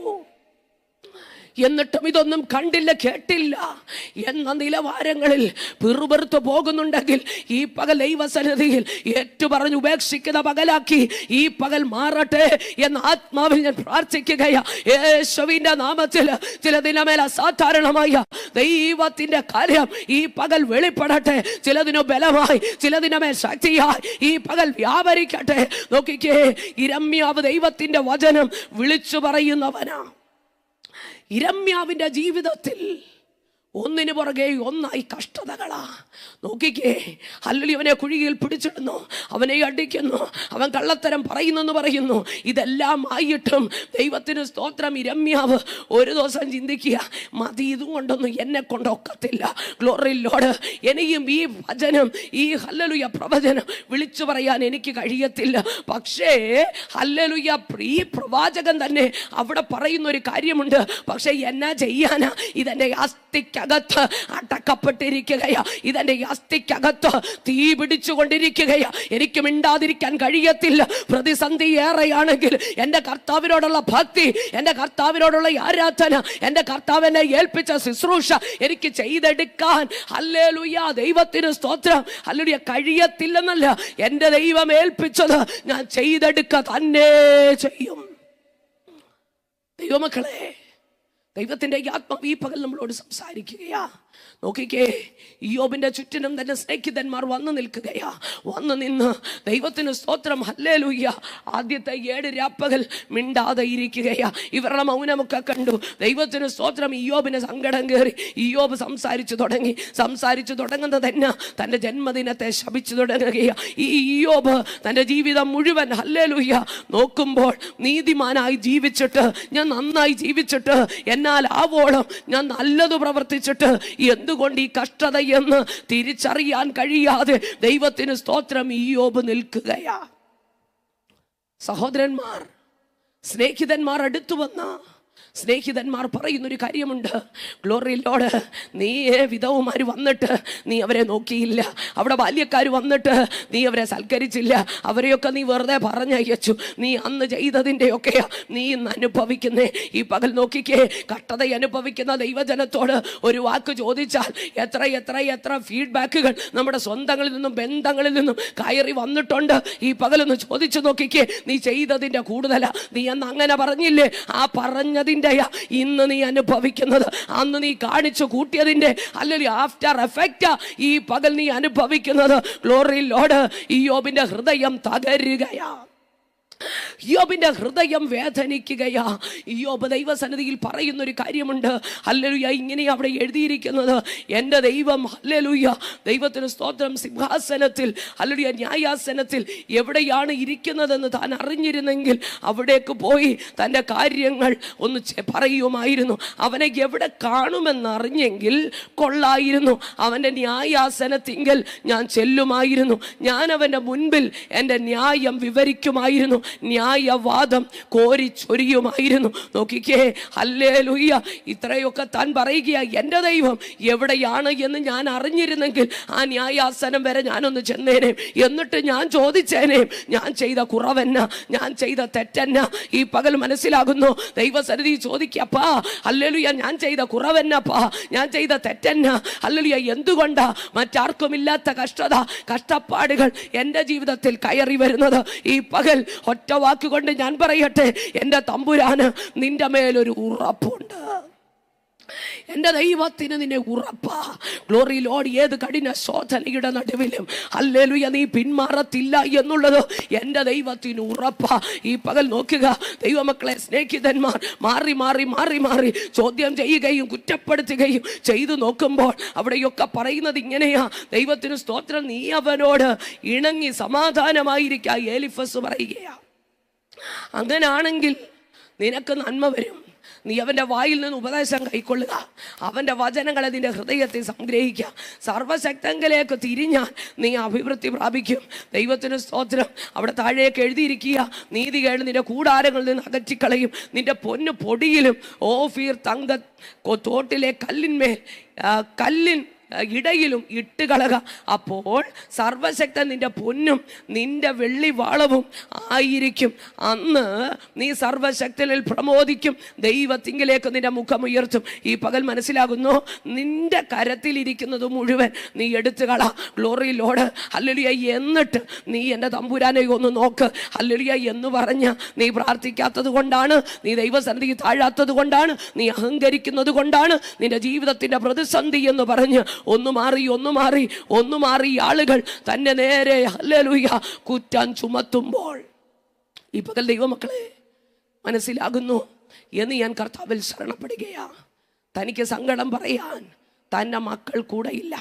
എന്നിട്ടും ഇതൊന്നും കണ്ടില്ല, കേട്ടില്ല എന്ന നിലവാരങ്ങളിൽ പിറുപിറുത്തു പോകുന്നുണ്ടെങ്കിൽ ഈ പകൽ ദൈവസന്നിധിയിൽ ഏറ്റുപറഞ്ഞ് ഉപേക്ഷിക്കുന്ന പകലാക്കി ഈ പകൽ മാറട്ടെ എന്ന് ആത്മാവിൽ ഞാൻ പ്രാർത്ഥിക്കുകയാ. യേശുവിന്റെ നാമത്തിൽ ചിലതിനമേൽ അസാധാരണമായ ദൈവത്തിന്റെ കാര്യം ഈ പകൽ വെളിപ്പെടട്ടെ. ചിലതിനു ബലമായി, ചിലതിനമേൽ ശക്തിയായി ഈ പകൽ വ്യാപരിക്കട്ടെ. നോക്കിക്കേ, യിരെമ്യാവ് ദൈവത്തിന്റെ വചനം വിളിച്ചു പറയുന്നവനാ. യിരെമ്യാവിന്റെ ജീവിതത്തിൽ ഒന്നിനു പുറകെ ഒന്നായി കഷ്ടതകളാ. നോക്കിക്കേ, ഹല്ലേലൂയ, അവനെ കുഴിയിൽ പിടിച്ചിടുന്നു, അവനെ അടിക്കുന്നു, അവൻ കള്ളത്തരം പറയുന്നെന്ന് പറയുന്നു. ഇതെല്ലാം ആയിട്ടും ദൈവത്തിന് സ്തോത്രം. ഇരമ്യാവ് ഒരു ദിവസം ചിന്തിക്കുക, മതി, ഇതും കൊണ്ടൊന്നും എന്നെ കൊണ്ടൊക്കത്തില്ല. ഗ്ലോറി ലോർഡ്, ഇനിയും ഈ വചനം, ഈ ഹല്ലേലൂയ പ്രവചനം വിളിച്ചു പറയാൻ എനിക്ക് കഴിയത്തില്ല. പക്ഷേ ഹല്ലേലൂയ, ഈ പ്രവാചകൻ തന്നെ അവിടെ പറയുന്ന ഒരു കാര്യമുണ്ട്. പക്ഷേ എന്നാ ചെയ്യാനാ? ഇതെന്റെ അസ്ഥിക്കകത്ത് അടക്കപ്പെട്ടിരിക്കുകയാ, ഇതെന്റെ അസ്ഥിക്കകത്ത് തീ പിടിച്ചുകൊണ്ടിരിക്കുകയാ. എനിക്ക് മിണ്ടാതിരിക്കാൻ കഴിയത്തില്ല. പ്രതിസന്ധി ഏറെയാണെങ്കിൽ എൻ്റെ കർത്താവിനോടുള്ള ഭക്തി, എൻ്റെ കർത്താവിനോടുള്ള ആരാധന, എൻ്റെ കർത്താവിനെ ഏൽപ്പിച്ച ശുശ്രൂഷ എനിക്ക് ചെയ്തെടുക്കാൻ ഹല്ലേലൂയ, ദൈവത്തിന് സ്തോത്രം, ഹല്ലേലൂയ, കഴിയത്തില്ലെന്നല്ല, എൻ്റെ ദൈവം ഏൽപ്പിച്ചത് ഞാൻ ചെയ്തെടുക്കുക തന്നെ ചെയ്യും. ദൈവമക്കളെ, ദൈവത്തിൻ്റെ ആത്മാവ് ഈ പകൽ നമ്മളോട് സംസാരിക്കുകയാ. നോക്കിക്കേ, ഇയ്യോബിന്റെ ചുറ്റിനും തന്നെ സ്നേഹിതന്മാർ വന്നു നിൽക്കുകയാ. വന്നു നിന്ന് ദൈവത്തിന് സ്തോത്രം, ഹല്ലേലൂയ, ആദ്യത്തെ 7 രാപ്പകൽ മിണ്ടാതെ ഇരിക്കുകയാ. ഇവരുടെ മൗനമൊക്കെ കണ്ടു. ദൈവത്തിന് സ്തോത്രം. ഇയ്യോബിന് സങ്കടം കയറി. ഇയ്യോബ് സംസാരിച്ചു തുടങ്ങുന്നത് തന്നെ തൻ്റെ ജന്മദിനത്തെ ശപിച്ചു തുടങ്ങുകയാ. ഈ ഇയ്യോബ് തൻ്റെ ജീവിതം മുഴുവൻ ഹല്ലേലൂയ നോക്കുമ്പോൾ നീതിമാനായി ജീവിച്ചിട്ട്, ഞാൻ നന്നായി ജീവിച്ചിട്ട്, എന്നാൽ ആവോളം ഞാൻ നല്ലത് പ്രവർത്തിച്ചിട്ട് എന്തുകൊണ്ട് ഈ കഷ്ടത എന്ന് തിരിച്ചറിയാൻ കഴിയാതെ ദൈവത്തിന് സ്തോത്രം ഇയ്യോബ് നിൽക്കുകയാ. സഹോദരന്മാർ, സ്നേഹിതന്മാർ അടുത്തു വന്ന സ്നേഹിതന്മാർ പറയുന്നൊരു കാര്യമുണ്ട്. ഗ്ലോറി ലോർഡ്, നീ വിധവമാർ വന്നിട്ട് നീ അവരെ നോക്കിയില്ല, അവിടെ ബാല്യക്കാർ വന്നിട്ട് നീ അവരെ സൽക്കരിച്ചില്ല, അവരെയൊക്കെ നീ വെറുതെ പറഞ്ഞയച്ചു. നീ അന്ന് ചെയ്തതിൻ്റെയൊക്കെ നീ ഇന്ന് അനുഭവിക്കുന്നേ. ഈ പകൽ നോക്കിക്കേ, കഷ്ടത അനുഭവിക്കുന്ന ദൈവജനത്തോട് ഒരു വാക്ക് ചോദിച്ചാൽ എത്ര എത്ര എത്ര ഫീഡ്ബാക്കുകൾ നമ്മുടെ സ്വന്തങ്ങളിൽ നിന്നും ബന്ധങ്ങളിൽ നിന്നും കയറി വന്നിട്ടുണ്ട്. ഈ പകലൊന്ന് ചോദിച്ചു നോക്കിക്കേ, നീ ചെയ്തതിൻ്റെ കൂടുതലാ. നീ അന്ന് അങ്ങനെ പറഞ്ഞില്ലേ, ആ പറഞ്ഞതിൻ്റെ ഇന്ന് നീ അനുഭവിക്കുന്നത്, അന്ന് നീ കാണിച്ചു കൂട്ടിയതിന്റെ അല്ലെങ്കിൽ ആഫ്റ്റർ എഫക്റ്റ് ഈ പകൽ നീ അനുഭവിക്കുന്നത്. ഗ്ലോറി ലോർഡ്, ഇയ്യോബിന്റെ ഹൃദയം തകരുകയാ, ഇയ്യോബിന്റെ ഹൃദയം വേദനിക്കുകയാ. ഇയ്യോബ് ദൈവസന്നിധിയിൽ പറയുന്നൊരു കാര്യമുണ്ട്. ഹല്ലേലൂയ, ഇങ്ങനെ അവിടെ എഴുതിയിരിക്കുന്നത്, എൻ്റെ ദൈവം ഹല്ലേലൂയ, ദൈവത്തിന് സ്തോത്രം, സിംഹാസനത്തിൽ ഹല്ലേലൂയ ന്യായാസനത്തിൽ എവിടെയാണ് ഇരിക്കുന്നതെന്ന് താൻ അറിഞ്ഞിരുന്നെങ്കിൽ അവിടേക്ക് പോയി തൻ്റെ കാര്യങ്ങൾ ഒന്ന് പറയുമായിരുന്നു. അവനെ എവിടെ കാണുമെന്നറിഞ്ഞെങ്കിൽ കൊള്ളായിരുന്നു. അവൻ്റെ ന്യായാസനത്തിങ്കൽ ഞാൻ ചെല്ലുമായിരുന്നു. ഞാൻ അവൻ്റെ മുൻപിൽ എൻ്റെ ന്യായം വിവരിക്കുമായിരുന്നു, ന്യായവാദം കോരിച്ചൊരിയുമായിരുന്നു. നോക്കിക്കേ, ഹല്ലേലൂയ, ഇത്രയൊക്കെ താൻ പറയുക, എൻ്റെ ദൈവം എവിടെയാണ് എന്ന് ഞാൻ അറിഞ്ഞിരുന്നെങ്കിൽ ആ ന്യായാസനം വരെ ഞാനൊന്ന് ചെന്നേനെ. എന്നിട്ട് ഞാൻ ചോദിച്ചേനെ, ഞാൻ ചെയ്ത കുറവെന്ന, ഞാൻ ചെയ്ത തെറ്റെന്ന. ഈ പകൽ മനസ്സിലാകുന്നു. ദൈവസന്നിധി ചോദിക്കപ്പാ, ഹല്ലേലൂയ, ഞാൻ ചെയ്ത കുറവെന്നപ്പാ, ഞാൻ ചെയ്ത തെറ്റെന്ന. ഹല്ലേലൂയ, എന്തുകൊണ്ടാ മറ്റാർക്കുമില്ലാത്ത കഷ്ടത, കഷ്ടപ്പാടുകൾ എൻ്റെ ജീവിതത്തിൽ കയറി വരുന്നത്? ഈ പകൽ ഒറ്റ വാക്കുകൊണ്ട് ഞാൻ പറയട്ടെ, എൻ്റെ തമ്പുരാന് നിന്റെ മേലൊരു ഉറപ്പുണ്ട്. എൻ്റെ ദൈവത്തിന് നിന്നെ ഉറപ്പാ. ഗ്ലോറി ലോർഡ്, ഏത് കഠിന ശോധനയുടെ നടുവിലും ഹല്ലേലൂയ നീ പിന്മാറത്തില്ല എന്നുള്ളത് എൻ്റെ ദൈവത്തിന് ഉറപ്പാ. ഈ പകൽ നോക്കുക, ദൈവമക്കളെ, സ്നേഹിതന്മാർ മാറി മാറി മാറി മാറി ചോദ്യം ചെയ്യുകയും കുറ്റപ്പെടുത്തുകയും ചെയ്തു നോക്കുമ്പോൾ അവിടെയൊക്കെ പറയുന്നത് ഇങ്ങനെയാ. ദൈവത്തിന് സ്തോത്രം, നീ അവനോട് ഇണങ്ങി സമാധാനമായിരിക്കുക. എലിഫസ് പറയുകയാ, അങ്ങനാണെങ്കിൽ നിനക്ക് നന്മ വരും. നീ അവൻ്റെ വായിൽ നിന്ന് ഉപദേശം കൈക്കൊള്ളുക, അവൻ്റെ വചനങ്ങളെ നിന്റെ ഹൃദയത്തിൽ സംഗ്രഹിക്കുക. സർവശക്തങ്കലേക്ക് തിരിഞ്ഞാൽ നീ അഭിവൃദ്ധി പ്രാപിക്കും. ദൈവത്തിന് സ്തോത്രം. അവിടെ താഴേക്ക് എഴുതിയിരിക്കുക, നീതികേട് നിന്റെ കൂടാരങ്ങളിൽ നിന്ന് അകറ്റിക്കളയും, നിന്റെ പൊന്ന് പൊടിയിലും ഓഫീർ തങ്ക തോട്ടിലെ കല്ലിൻ ഇടയിലും ഇട്ടുകളക. അപ്പോൾ സർവശക്തൻ നിന്റെ പൊന്നും നിന്റെ വെള്ളി വാളവും ആയിരിക്കും. അന്ന് നീ സർവശക്തനിൽ പ്രമോദിക്കും, ദൈവത്തിങ്കിലേക്ക് നിന്റെ മുഖം ഉയർത്തും. ഈ പകൽ മനസ്സിലാകുന്നു, നിന്റെ കരത്തിലിരിക്കുന്നത് മുഴുവൻ നീ എടുത്തുകള. Glory Lord, hallelujah. എന്നിട്ട് നീ എൻ്റെ തമ്പുരാനെ ഒന്ന് നോക്ക്. ഹല്ലേലൂയ എന്ന് പറഞ്ഞ നീ പ്രാർത്ഥിക്കാത്തത് കൊണ്ടാണ്, നീ ദൈവസന്നിധി താഴാത്തത് കൊണ്ടാണ്, നീ അഹങ്കരിക്കുന്നത് കൊണ്ടാണ് നിന്റെ ജീവിതത്തിൻ്റെ പ്രതിസന്ധി എന്ന് പറഞ്ഞ് ഒന്നു മാറി ആളുകൾ തന്നെ നേരെ ഹല്ലേലൂയ കുറ്റം ചുമത്തുമ്പോൾ ഈ പകൽ ദൈവമക്കളെ മനസ്സിലാകുന്നു എന്ന് ഞാൻ കർത്താവിൽ ശരണപ്പെടുകയാ. തനിക്ക് സങ്കടം പറയാൻ തൻ്റെ മക്കൾ കൂടെയില്ല.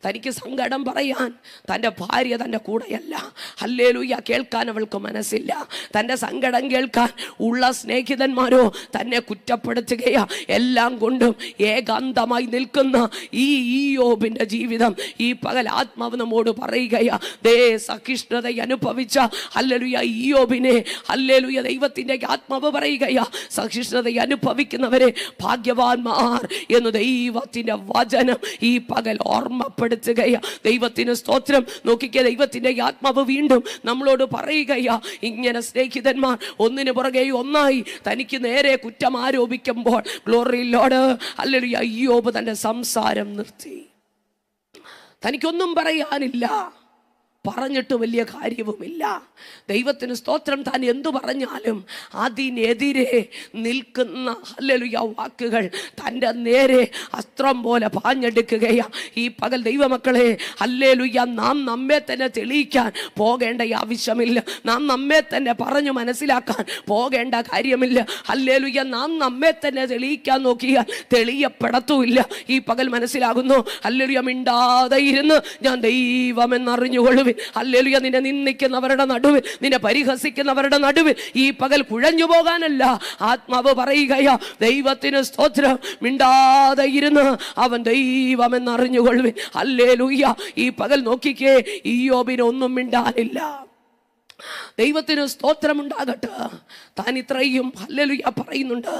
തനിക്ക് സങ്കടം പറയാൻ തൻ്റെ ഭാര്യ തൻ്റെ കൂടെയല്ല. ഹല്ലേലൂയ കേൾക്കാൻ അവൾക്ക് മനസ്സില്ല. തൻ്റെ സങ്കടം കേൾക്കാൻ ഉള്ള സ്നേഹിതന്മാരോ തന്നെ കുറ്റപ്പെടുത്തുകയാ. എല്ലാം കൊണ്ടും ഏകാന്തമായി നിൽക്കുന്ന ഈ ഇയ്യോബിൻ്റെ ജീവിതം ഈ പകൽ ആത്മാവ് നമ്മോട് പറയുകയാ. ദേ സഹിഷ്ണുത അനുഭവിച്ച ഹല്ലേലൂയ ഇയ്യോബിനെ ഹല്ലേലൂയ ദൈവത്തിൻ്റെ ആത്മാവ് പറയുകയാ. സഹിഷ്ണുത അനുഭവിക്കുന്നവരെ ഭാഗ്യവാന്മാർ എന്ന് ദൈവത്തിൻ്റെ വചനം ഈ പകൽ ഓർമ്മപ്പെടുത്തുകയാ. ദൈവത്തിന് സ്തോത്രം. നോക്കിക്കേ, ദൈവത്തിന്റെ ആത്മാവ് വീണ്ടും നമ്മളോട് പറയുകയാ. ഇങ്ങനെ സ്നേഹിതന്മാർ ഒന്നിനു പുറകെ ഒന്നായി തനിക്ക് നേരെ കുറ്റം ആരോപിക്കുമ്പോൾ ഗ്ലോറി ലോർഡ് ഹല്ലേലൂയ ഇയ്യോബ് തന്റെ സംസാരം നിർത്തി. തനിക്കൊന്നും പറയാനില്ല, പറഞ്ഞിട്ട് വലിയ കാര്യവുമില്ല. ദൈവത്തിന് സ്തോത്രം. താൻ എന്തു പറഞ്ഞാലും അതിനെതിരെ നിൽക്കുന്ന ഹല്ലേലൂയ വാക്കുകൾ തൻ്റെ നേരെ അസ്ത്രം പോലെ പാഞ്ഞെടുക്കുകയാ. ഈ പകൽ ദൈവമക്കളെ ഹല്ലേലൂയ നാം നമ്മെ തന്നെ തെളിയിക്കാൻ പോകേണ്ട ആവശ്യമില്ല. നാം നമ്മെ തന്നെ പറഞ്ഞു മനസ്സിലാക്കാൻ പോകേണ്ട കാര്യമില്ല. ഹല്ലേലൂയ നാം നമ്മെ തന്നെ തെളിയിക്കാൻ നോക്കിയാൽ തെളിയപ്പെടത്തുമില്ല. ഈ പകൽ മനസ്സിലാകുന്നു. ഹല്ലേലൂയ മിണ്ടാതെ ഇരുന്ന് ഞാൻ ദൈവമെന്നറിഞ്ഞുകൊള്ളുവിൻ. ഹല്ലേലൂയ നിന്നെ നിന്ദിക്കുന്നവരുടെ നടുവിൽ, നിന്നെ പരിഹസിക്കുന്നവരുടെ നടുവിൽ ഈ പകൽ കുഴഞ്ഞു പോകാനല്ല ആത്മാവ് പറയുകയാ. ദൈവത്തിന് സ്തോത്രം. മിണ്ടാതെ ഇരുന്ന് അവൻ ദൈവമെന്നറിഞ്ഞുകൊള്ളുവിൻ. ഹല്ലേലൂയ ഈ പകൽ നോക്കിക്കേ, ഇയ്യോബിന് ഒന്നും മിണ്ടാനില്ല. ദൈവത്തിന് സ്തോത്രമുണ്ടാകട്ടെ. താൻ ഇത്രയും ഹല്ലേലൂയ പറയുന്നുണ്ട്.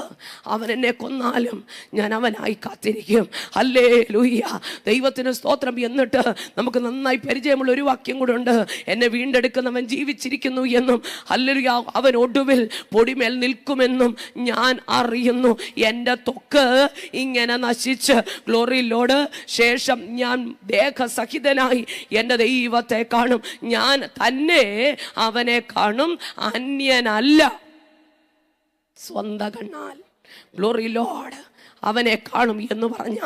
അവൻ എന്നെ കൊന്നാലും ഞാൻ അവനായി കാത്തിരിക്കും. ഹല്ലേലൂയ ദൈവത്തിന് സ്തോത്രം. എന്നിട്ട് നമുക്ക് നന്നായി പരിചയമുള്ള ഒരു വാക്യം കൂടെ ഉണ്ട്. എന്നെ വീണ്ടെടുക്കുന്നവൻ ജീവിച്ചിരിക്കുന്നു എന്നും ഹല്ലേലൂയ അവൻ ഒടുവിൽ പൊടിമേൽ നിൽക്കുമെന്നും ഞാൻ അറിയുന്നു. എൻ്റെ ത്വക്ക് ഇങ്ങനെ നശിച്ച് ഗ്ലോറി ലോർഡ് ശേഷം ഞാൻ ദേഹസഹിതനായി എൻ്റെ ദൈവത്തെ കാണും. ഞാൻ തന്നെ അവനെ കാണും, അന്യനല്ല. സ്വന്തം കണ്ണാൽ ഗ്ലോറി ലോർഡ് അവനെ കാണും എന്ന് പറഞ്ഞ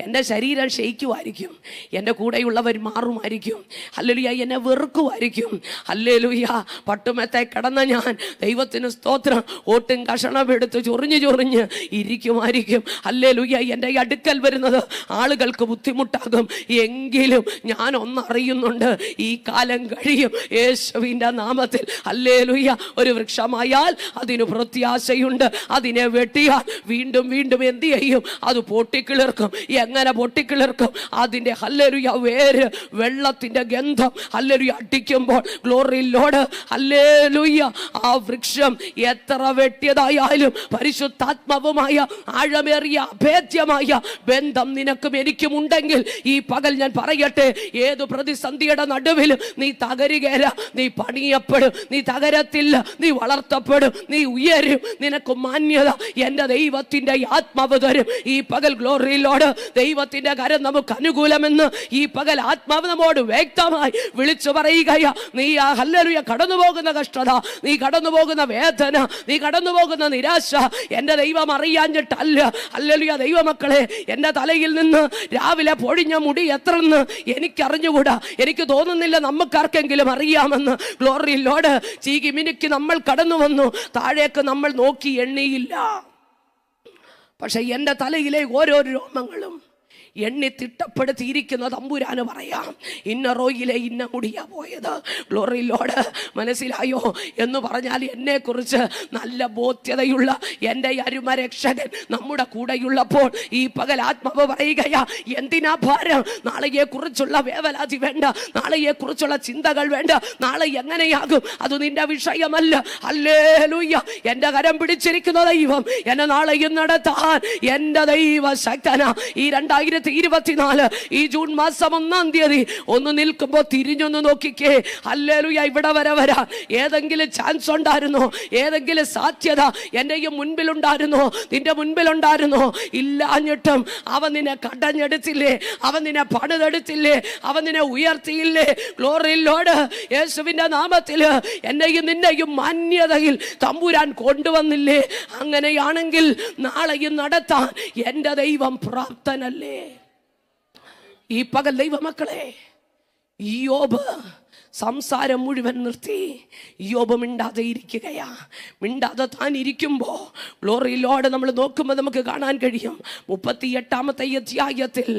എൻ്റെ ശരീരം ക്ഷയിക്കുമായിരിക്കും, എൻ്റെ കൂടെയുള്ളവർ മാറുമായിരിക്കും, ഹല്ലേലൂയ എന്നെ വെറുക്കുമായിരിക്കും. ഹല്ലേലൂയ പട്ടുമത്തെ കിടന്ന ഞാൻ ദൈവത്തിന് സ്തോത്രം ഓട്ടും കഷണമെടുത്ത് ചൊറിഞ്ഞ് ഇരിക്കുമായിരിക്കും. ഹല്ലേലൂയ എൻ്റെ അടുക്കൽ വരുന്നത് ആളുകൾക്ക് ബുദ്ധിമുട്ടാകും. എങ്കിലും ഞാൻ ഒന്നറിയുന്നുണ്ട്, ഈ കാലം കഴിയും യേശുവിൻ്റെ നാമത്തിൽ. ഹല്ലേലൂയ ഒരു വൃക്ഷമായാൽ അതിന് പ്രത്യാശയുണ്ട്. അതിനെ വെട്ടിയാൽ വീണ്ടും വീണ്ടും എന്ത് ചെയ്യും? അത് പൊട്ടിക്കിളിർക്കും. എങ്ങനെ പൊട്ടിക്കിളിർക്കും? അതിന്റെ ഹല്ലേലൂയ വേര് വെള്ളത്തിന്റെ ഗന്ധം ഹല്ലേലൂയ അടിക്കുമ്പോൾ ഗ്ലോറി ലോർഡ് ഹല്ലേലൂയ ആ വൃക്ഷം എത്ര വെട്ടിയതായാലും പരിശുദ്ധാത്മാവുമായ ആഴമേറിയ അഭേദ്യമായ ബന്ധം നിനക്കും എനിക്കും ഉണ്ടെങ്കിൽ ഈ പകൽ ഞാൻ പറയട്ടെ, ഏതു പ്രതിസന്ധിയുടെ നടുവിലും നീ തകരുകയില്ല, നീ പണിയപ്പെടും, നീ തകരത്തില്ല, നീ വളർത്തപ്പെടും, നീ ഉയരും, നിനക്ക് മാന്യത എൻ്റെ ദൈവത്തിന്റെ ആത്മാവ് തരും. ഈ പകൽ ഗ്ലോറി ലോർഡ് ദൈവത്തിന്റെ കരം നമുക്ക് അനുകൂലമെന്ന് ഈ പകൽ ആത്മാവ് നമ്മോട് വ്യക്തമായി വിളിച്ചു പറയുകയാ. നീ ആ ഹല്ലേലൂയ കടന്നു പോകുന്ന കഷ്ടത, നീ കടന്നു പോകുന്ന വേദന, നീ കടന്നു പോകുന്ന നിരാശ എൻ്റെ ദൈവം അറിയാഞ്ഞിട്ടല്ല. ഹല്ലേലൂയ ദൈവമക്കളെ, എൻ്റെ തലയിൽ നിന്ന് രാവിലെ പൊഴിഞ്ഞ മുടി എത്രയെന്ന് എനിക്കറിഞ്ഞുകൂടാ. എനിക്ക് തോന്നുന്നില്ല നമുക്കാർക്കെങ്കിലും അറിയാമെന്ന്. ഗ്ലോറി ലോർഡ് ചീകി മിനുക്കി നമ്മൾ കടന്നു വന്നു, താഴേക്ക് നമ്മൾ നോക്കി എണ്ണിയില്ല. പക്ഷെ എൻ്റെ തലയിലെ ഓരോ രോമങ്ങളും എണ്ണി തിട്ടപ്പെടുത്തിയിരിക്കുന്ന തമ്പുരാന് പറയാം, ഇന്ന റോയിലെ ഇന്ന മുടിയാ പോയത്. ഗ്ലോറി ലോർഡ് മനസ്സിലായോ എന്ന് പറഞ്ഞാൽ എന്നെക്കുറിച്ച് നല്ല ബോധ്യതയുള്ള എൻ്റെ അരുമരക്ഷകൻ നമ്മുടെ കൂടെയുള്ളപ്പോൾ ഈ പകൽ ആത്മാവ് പറയുകയാ, എന്തിനാ ഭാരം? നാളെയെ കുറിച്ചുള്ള വേവലാതി വേണ്ട, നാളെയെ കുറിച്ചുള്ള ചിന്തകൾ വേണ്ട, നാളെ എങ്ങനെയാകും അത് നിന്റെ വിഷയമല്ല. ഹല്ലേലൂയ എൻ്റെ കരം പിടിച്ചിരിക്കുന്ന ദൈവം എന്നെ നാളെയും നടത്താൻ എൻ്റെ ദൈവ ശക്തനാ. ഈ 2024 ഈ ജൂൺ മാസം 1-ാം തീയതി ഒന്ന് നിൽക്കുമ്പോൾ തിരിഞ്ഞൊന്ന് നോക്കിക്കേ. ഹല്ലേലൂയ ഇവിടെ വരാ ഏതെങ്കിലും ചാൻസ് ഉണ്ടായിരുന്നോ? ഏതെങ്കിലും സാധ്യത എൻ്റെയും മുൻപിലുണ്ടായിരുന്നോ? നിന്റെ മുൻപിലുണ്ടായിരുന്നോ? ഇല്ലാഞ്ഞിട്ടും അവൻ നിന്നെ കടഞ്ഞെടുത്തില്ലേ? അവൻ നിന്നെ പണിതെടുത്തില്ലേ? അവൻ നിന്നെ ഉയർത്തിയില്ലേ? ഗ്ലോറി ലോർഡ് യേശുവിൻ്റെ നാമത്തിൽ എന്നെയും നിന്നെയും മാന്യതയിൽ തമ്പുരാൻ കൊണ്ടുവന്നില്ലേ? അങ്ങനെയാണെങ്കിൽ നാളെയും നടത്താൻ എൻ്റെ ദൈവം പ്രാപ്തനല്ലേ? ഈ പകൽ ദൈവമക്കളെ, യോബ് സംസാരം മുഴുവൻ നിർത്തി. യോബ് മിണ്ടാതെ ഇരിക്കുകയാ. മിണ്ടാതെ താൻ ഇരിക്കുമ്പോൾ ഗ്ലോറി ലോർഡ് നമ്മൾ നോക്കുമ്പോൾ നമുക്ക് കാണാൻ കഴിയും 38-ാമത്തെ അധ്യായത്തിൽ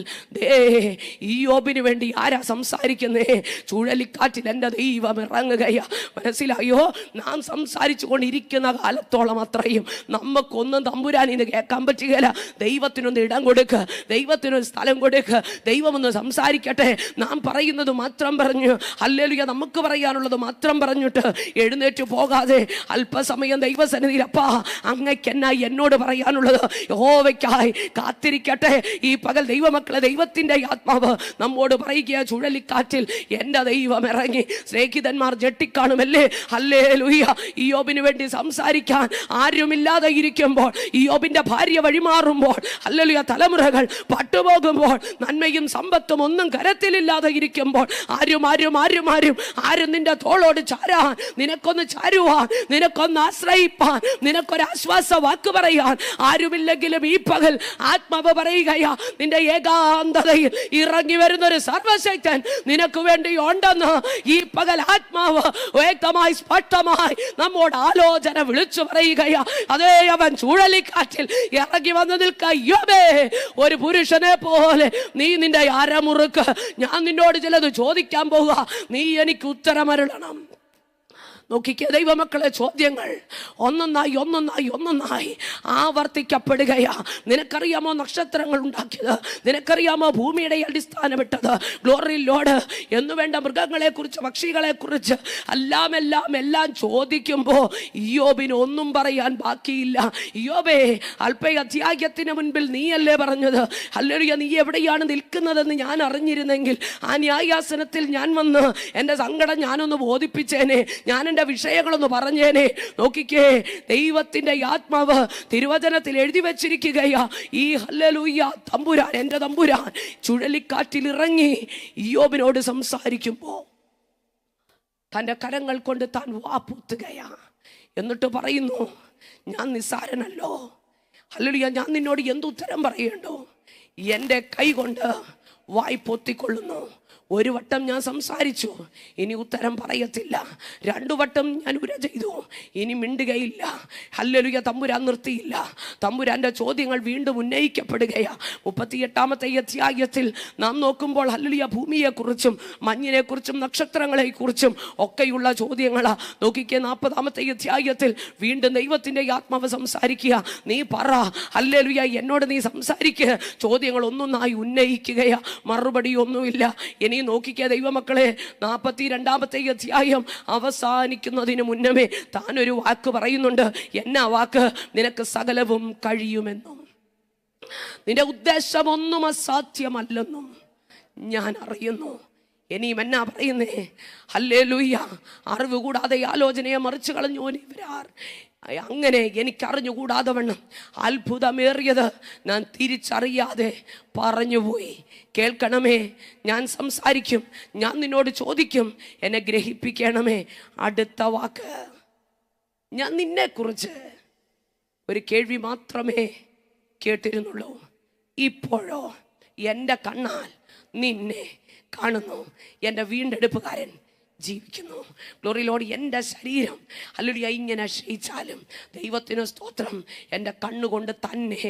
യോബിന് വേണ്ടി ആരാ സംസാരിക്കുന്നേ? ചുഴലിക്കാറ്റിൽ എൻ്റെ ദൈവം ഇറങ്ങുകയാ. മനസ്സിലായോ? നാം സംസാരിച്ചു കൊണ്ടിരിക്കുന്ന കാലത്തോളം അത്രയും നമുക്കൊന്നും തമ്പുരാനിന്ന് കേൾക്കാൻ പറ്റുകയില്ല. ദൈവത്തിനൊന്ന് ഇടം കൊടുക്ക്, ദൈവത്തിനൊരു സ്ഥലം കൊടുക്ക്, ദൈവമൊന്ന് സംസാരിക്കട്ടെ. നാം പറയുന്നത് മാത്രം പറഞ്ഞു, ഹല്ലേലൂയ, നമുക്ക് പറയാനുള്ളത് മാത്രം പറഞ്ഞിട്ട് എഴുന്നേറ്റ് പോകാതെ അല്പസമയം ദൈവസന്നിധിയിൽ, അപ്പാ അങ്ങയ്ക്കെന്നാ എന്നോട് പറയാനുള്ളത്? യഹോവയ്ക്കായി കാത്തിരിക്കട്ടെ. ഈ പകൽ ദൈവമക്കളെ, ദൈവത്തിന്റെ ആത്മാവ് നമ്മോട് പറയുക, ചുഴലിക്കാറ്റിൽ എൻ്റെ ദൈവം ഇറങ്ങി. സ്നേഹിതന്മാർ ജെട്ടിക്കാണുമല്ലേ? ഹല്ലേലൂയ. യോബിന് വേണ്ടി സംസാരിക്കാൻ ആരുമില്ലാതെ ഇരിക്കുമ്പോൾ, യോബിന്റെ ഭാര്യ വഴിമാറുമ്പോൾ, ഹല്ലേലൂയ, തലമുറകൾ പട്ടുപോകുമ്പോൾ, നന്മയും സമ്പത്തും ഒന്നും കരത്തിലില്ലാതെ ഇരിക്കുമ്പോൾ, ആരും നിന്റെ തോളോട് ചാരാൻ, നിനക്കൊന്ന് ചാരുവാൻ, നിനക്കൊന്ന് ആശ്രയിപ്പാൻ, നിനക്കൊരാശ്വാസ വാക്ക് പറയാൻ ആരുമില്ലെങ്കിലും ഈ പകൽ ആത്മാവ് പറയുകയാ, നിന്റെ ഏകാന്തതയിൽ ഇറങ്ങി വരുന്നൊരു സർവശക്തൻ നിനക്ക് വേണ്ടി ഉണ്ടെന്ന് ഈ പകൽ ആത്മാവ് വ്യക്തമായി സ്പഷ്ടമായി നമ്മോട് ആലോചന വിളിച്ചു പറയുകയാ. അതേ, അവൻ ചുഴലിക്കാറ്റിൽ ഇറങ്ങി വന്നു നിൽക്ക. യോബേ, ഒരു പുരുഷനെ പോലെ നീ നിന്റെ അരമുറുക്ക്. ഞാൻ നിന്നോട് ചിലത് ചോദിക്കാൻ പോവുക, നീ എനിക്ക് ഉത്തരമരുളണം. നോക്കിക്കേ ദൈവമക്കളെ, ചോദ്യങ്ങൾ ഒന്നൊന്നായി ആവർത്തിക്കപ്പെടുകയാ. നിനക്കറിയാമോ നക്ഷത്രങ്ങൾ ഉണ്ടാക്കിയത്? നിനക്കറിയാമോ ഭൂമിയുടെ അടിസ്ഥാനമിട്ടത്? ഗ്ലോറി ലോർഡ് എന്ന് വേണ്ട മൃഗങ്ങളെ കുറിച്ച്, പക്ഷികളെ കുറിച്ച് എല്ലാം ചോദിക്കുമ്പോൾ യോബിന് ഒന്നും പറയാൻ ബാക്കിയില്ല. യോബേ, അല്പഅധ്യായത്തിന് മുൻപിൽ നീയല്ലേ പറഞ്ഞത്, ഹല്ലേലൂയ, നീ എവിടെയാണ് നിൽക്കുന്നതെന്ന് ഞാൻ അറിഞ്ഞിരുന്നെങ്കിൽ ആ ന്യായാസനത്തിൽ ഞാൻ വന്ന് എൻ്റെ സങ്കടം ഞാനൊന്ന് ബോധിപ്പിച്ചേനെ, ഞാൻ എൻ്റെ വിഷയങ്ങളൊന്ന് പറഞ്ഞേനെ. നോക്കിക്കേ, ദൈവത്തിന്റെ ആത്മാവ് തിരുവചനത്തിൽ എഴുതി വെച്ചിരിക്കുകയാ. ഈ ഹല്ലേലൂയ തമ്പുരാൻ, എൻ്റെ തമ്പുരാൻ ചുഴലിക്കാറ്റിൽ ഇറങ്ങി യോബിനോട് സംസാരിക്കുമ്പോൾ തൻ്റെ കരങ്ങൾ കൊണ്ട് താൻ വാപ്പുത്തുകയാ. എന്നിട്ട് പറയുന്നു, ഞാൻ നിസ്സാരനല്ലോ, ഹല്ലേലൂയ, ഞാൻ നിന്നോട് എന്തുത്തരം പറയണ്ടോ? എൻ്റെ കൈ കൊണ്ട് വായ് പൊത്തിക്കൊള്ളുന്നു. ഒരു വട്ടം ഞാൻ സംസാരിച്ചു, ഇനി ഉത്തരം പറയത്തില്ല. 2 വട്ടം ഞാൻ ഉര ചെയ്തു, ഇനി മിണ്ടുകയില്ല. ഹല്ലേലൂയ, തമ്പുരാൻ നിർത്തിയില്ല. തമ്പുരാൻ്റെ ചോദ്യങ്ങൾ വീണ്ടും ഉന്നയിക്കപ്പെടുകയാ. 38-ാമത്തെ അധ്യായത്തിൽ നാം നോക്കുമ്പോൾ, ഹല്ലേലൂയ, ഭൂമിയെക്കുറിച്ചും മഞ്ഞിനെക്കുറിച്ചും നക്ഷത്രങ്ങളെക്കുറിച്ചും ഒക്കെയുള്ള ചോദ്യങ്ങളാ. നോക്കിക്കേ, 40-ാമത്തെ അധ്യായത്തിൽ വീണ്ടും ദൈവത്തിൻ്റെ ആത്മാവ് സംസാരിക്കുക. നീ പറ, ഹല്ലേലൂയ, എന്നോട് നീ സംസാരിക്കുക. ചോദ്യങ്ങൾ ഒന്നൊന്നായി ഉന്നയിക്കുകയാ, മറുപടി ഒന്നുമില്ല. ഇനി നോക്കിക്കുക ദൈവമക്കളെ, 42-ാമത്തെ അധ്യായം അവസാനിക്കുന്നതിന് മുന്നമേ താനൊരു വാക്ക് പറയുന്നുണ്ട്. എന്നാ വാക്ക്? നിനക്ക് സകലവും കഴിയുമെന്നും നിന്റെ ഉദ്ദേശമൊന്നും അസാധ്യമല്ലെന്നും ഞാൻ അറിയുന്നു. ഇനിയും എന്നാ പറയുന്നേ? ഹല്ലേലൂയ, അറിവ് കൂടാതെ ആലോചനയെ മറിച്ചു കളഞ്ഞു ഇവരാർ. അങ്ങനെ എനിക്കറിഞ്ഞുകൂടാതെ വണ്ണം അത്ഭുതമേറിയത് ഞാൻ തിരിച്ചറിയാതെ പറഞ്ഞുപോയി. കേൾക്കണമേ, ഞാൻ സംസാരിക്കും, ഞാൻ നിന്നോട് ചോദിക്കും, എന്നെ ഗ്രഹിപ്പിക്കണമേ. അടുത്ത വാക്ക്, ഞാൻ നിന്നെക്കുറിച്ച് ഒരു കേൾവി മാത്രമേ കേട്ടിരുന്നുള്ളൂ, ഇപ്പോഴോ എൻ്റെ കണ്ണാൽ നിന്നെ കാണുന്നു. എൻ്റെ വീണ്ടെടുപ്പുകാരൻ ജീവിക്കുന്നു. ഗ്ലോറി ലോർഡ്, എൻ്റെ ശരീരം ഹല്ലേലൂയ ഇങ്ങനെ ക്ഷയിച്ചാലും ദൈവത്തിന് സ്തോത്രം, എൻ്റെ കണ്ണുകൊണ്ട് തന്നെ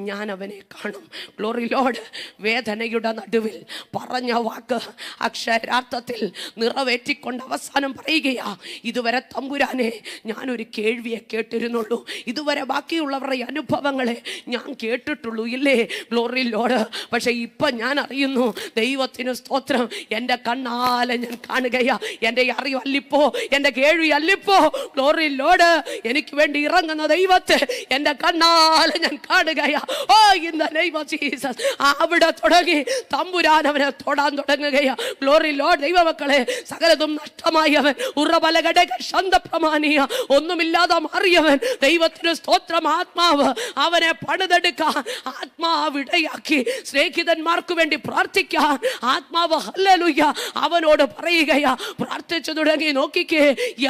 ഞാൻ അവനെ കാണും. ഗ്ലോറി ലോർഡ്, വേദനയുടെ നടുവിൽ പറഞ്ഞ വാക്ക് അക്ഷരാർത്ഥത്തിൽ നിറവേറ്റിക്കൊണ്ട് അവസാനം പറയുകയാ, ഇതുവരെ തമ്പുരാനെ ഞാനൊരു കേൾവിയെ കേട്ടിരുന്നുള്ളൂ, ഇതുവരെ ബാക്കിയുള്ളവരുടെ അനുഭവങ്ങളെ ഞാൻ കേട്ടിട്ടുള്ളൂ, ഇല്ലേ ഗ്ലോറി ലോർഡ്? പക്ഷെ ഇപ്പം ഞാൻ അറിയുന്നു, ദൈവത്തിന് സ്തോത്രം, എൻ്റെ കണ്ണാലെ ഞാൻ കാണുകയാ. എൻ്റെ അറിവല്ലിപ്പോ, എൻ്റെ കേൾവി അല്ലിപ്പോ, ഗ്ലോറി ലോർഡ്, എനിക്ക് വേണ്ടി ഇറങ്ങുന്ന ദൈവത്തെ എൻ്റെ കണ്ണാലെ ഞാൻ കാണുകയാ. Oh, in the name of Jesus. അവിടെ തുടങ്ങി തമ്പുരാൻ അവനെ തൊടാൻ തുടങ്ങുകയാ. ഗ്ലോറി ലോർഡ്, ദൈവമക്കളെ, സകലതും നഷ്ടമായവൻ, ഉറബലഘടക ശാന്തപ്രമാണിയ, ഒന്നുമില്ലാതെ മാറിയവൻ, ദൈവത്തിന് സ്തോത്രം, ആത്മാവ് അവനെ പണിതെടുക്കാൻ ആത്മാവിടയാക്കി സ്നേഹിതന്മാർക്ക് വേണ്ടി പ്രാർത്ഥിക്കാൻ ആത്മാവ് ഹല്ലേലൂയ അവനോട് പറയുകയാ, പ്രാർത്ഥിച്ചു തുടങ്ങി. നോക്കിക്കേ,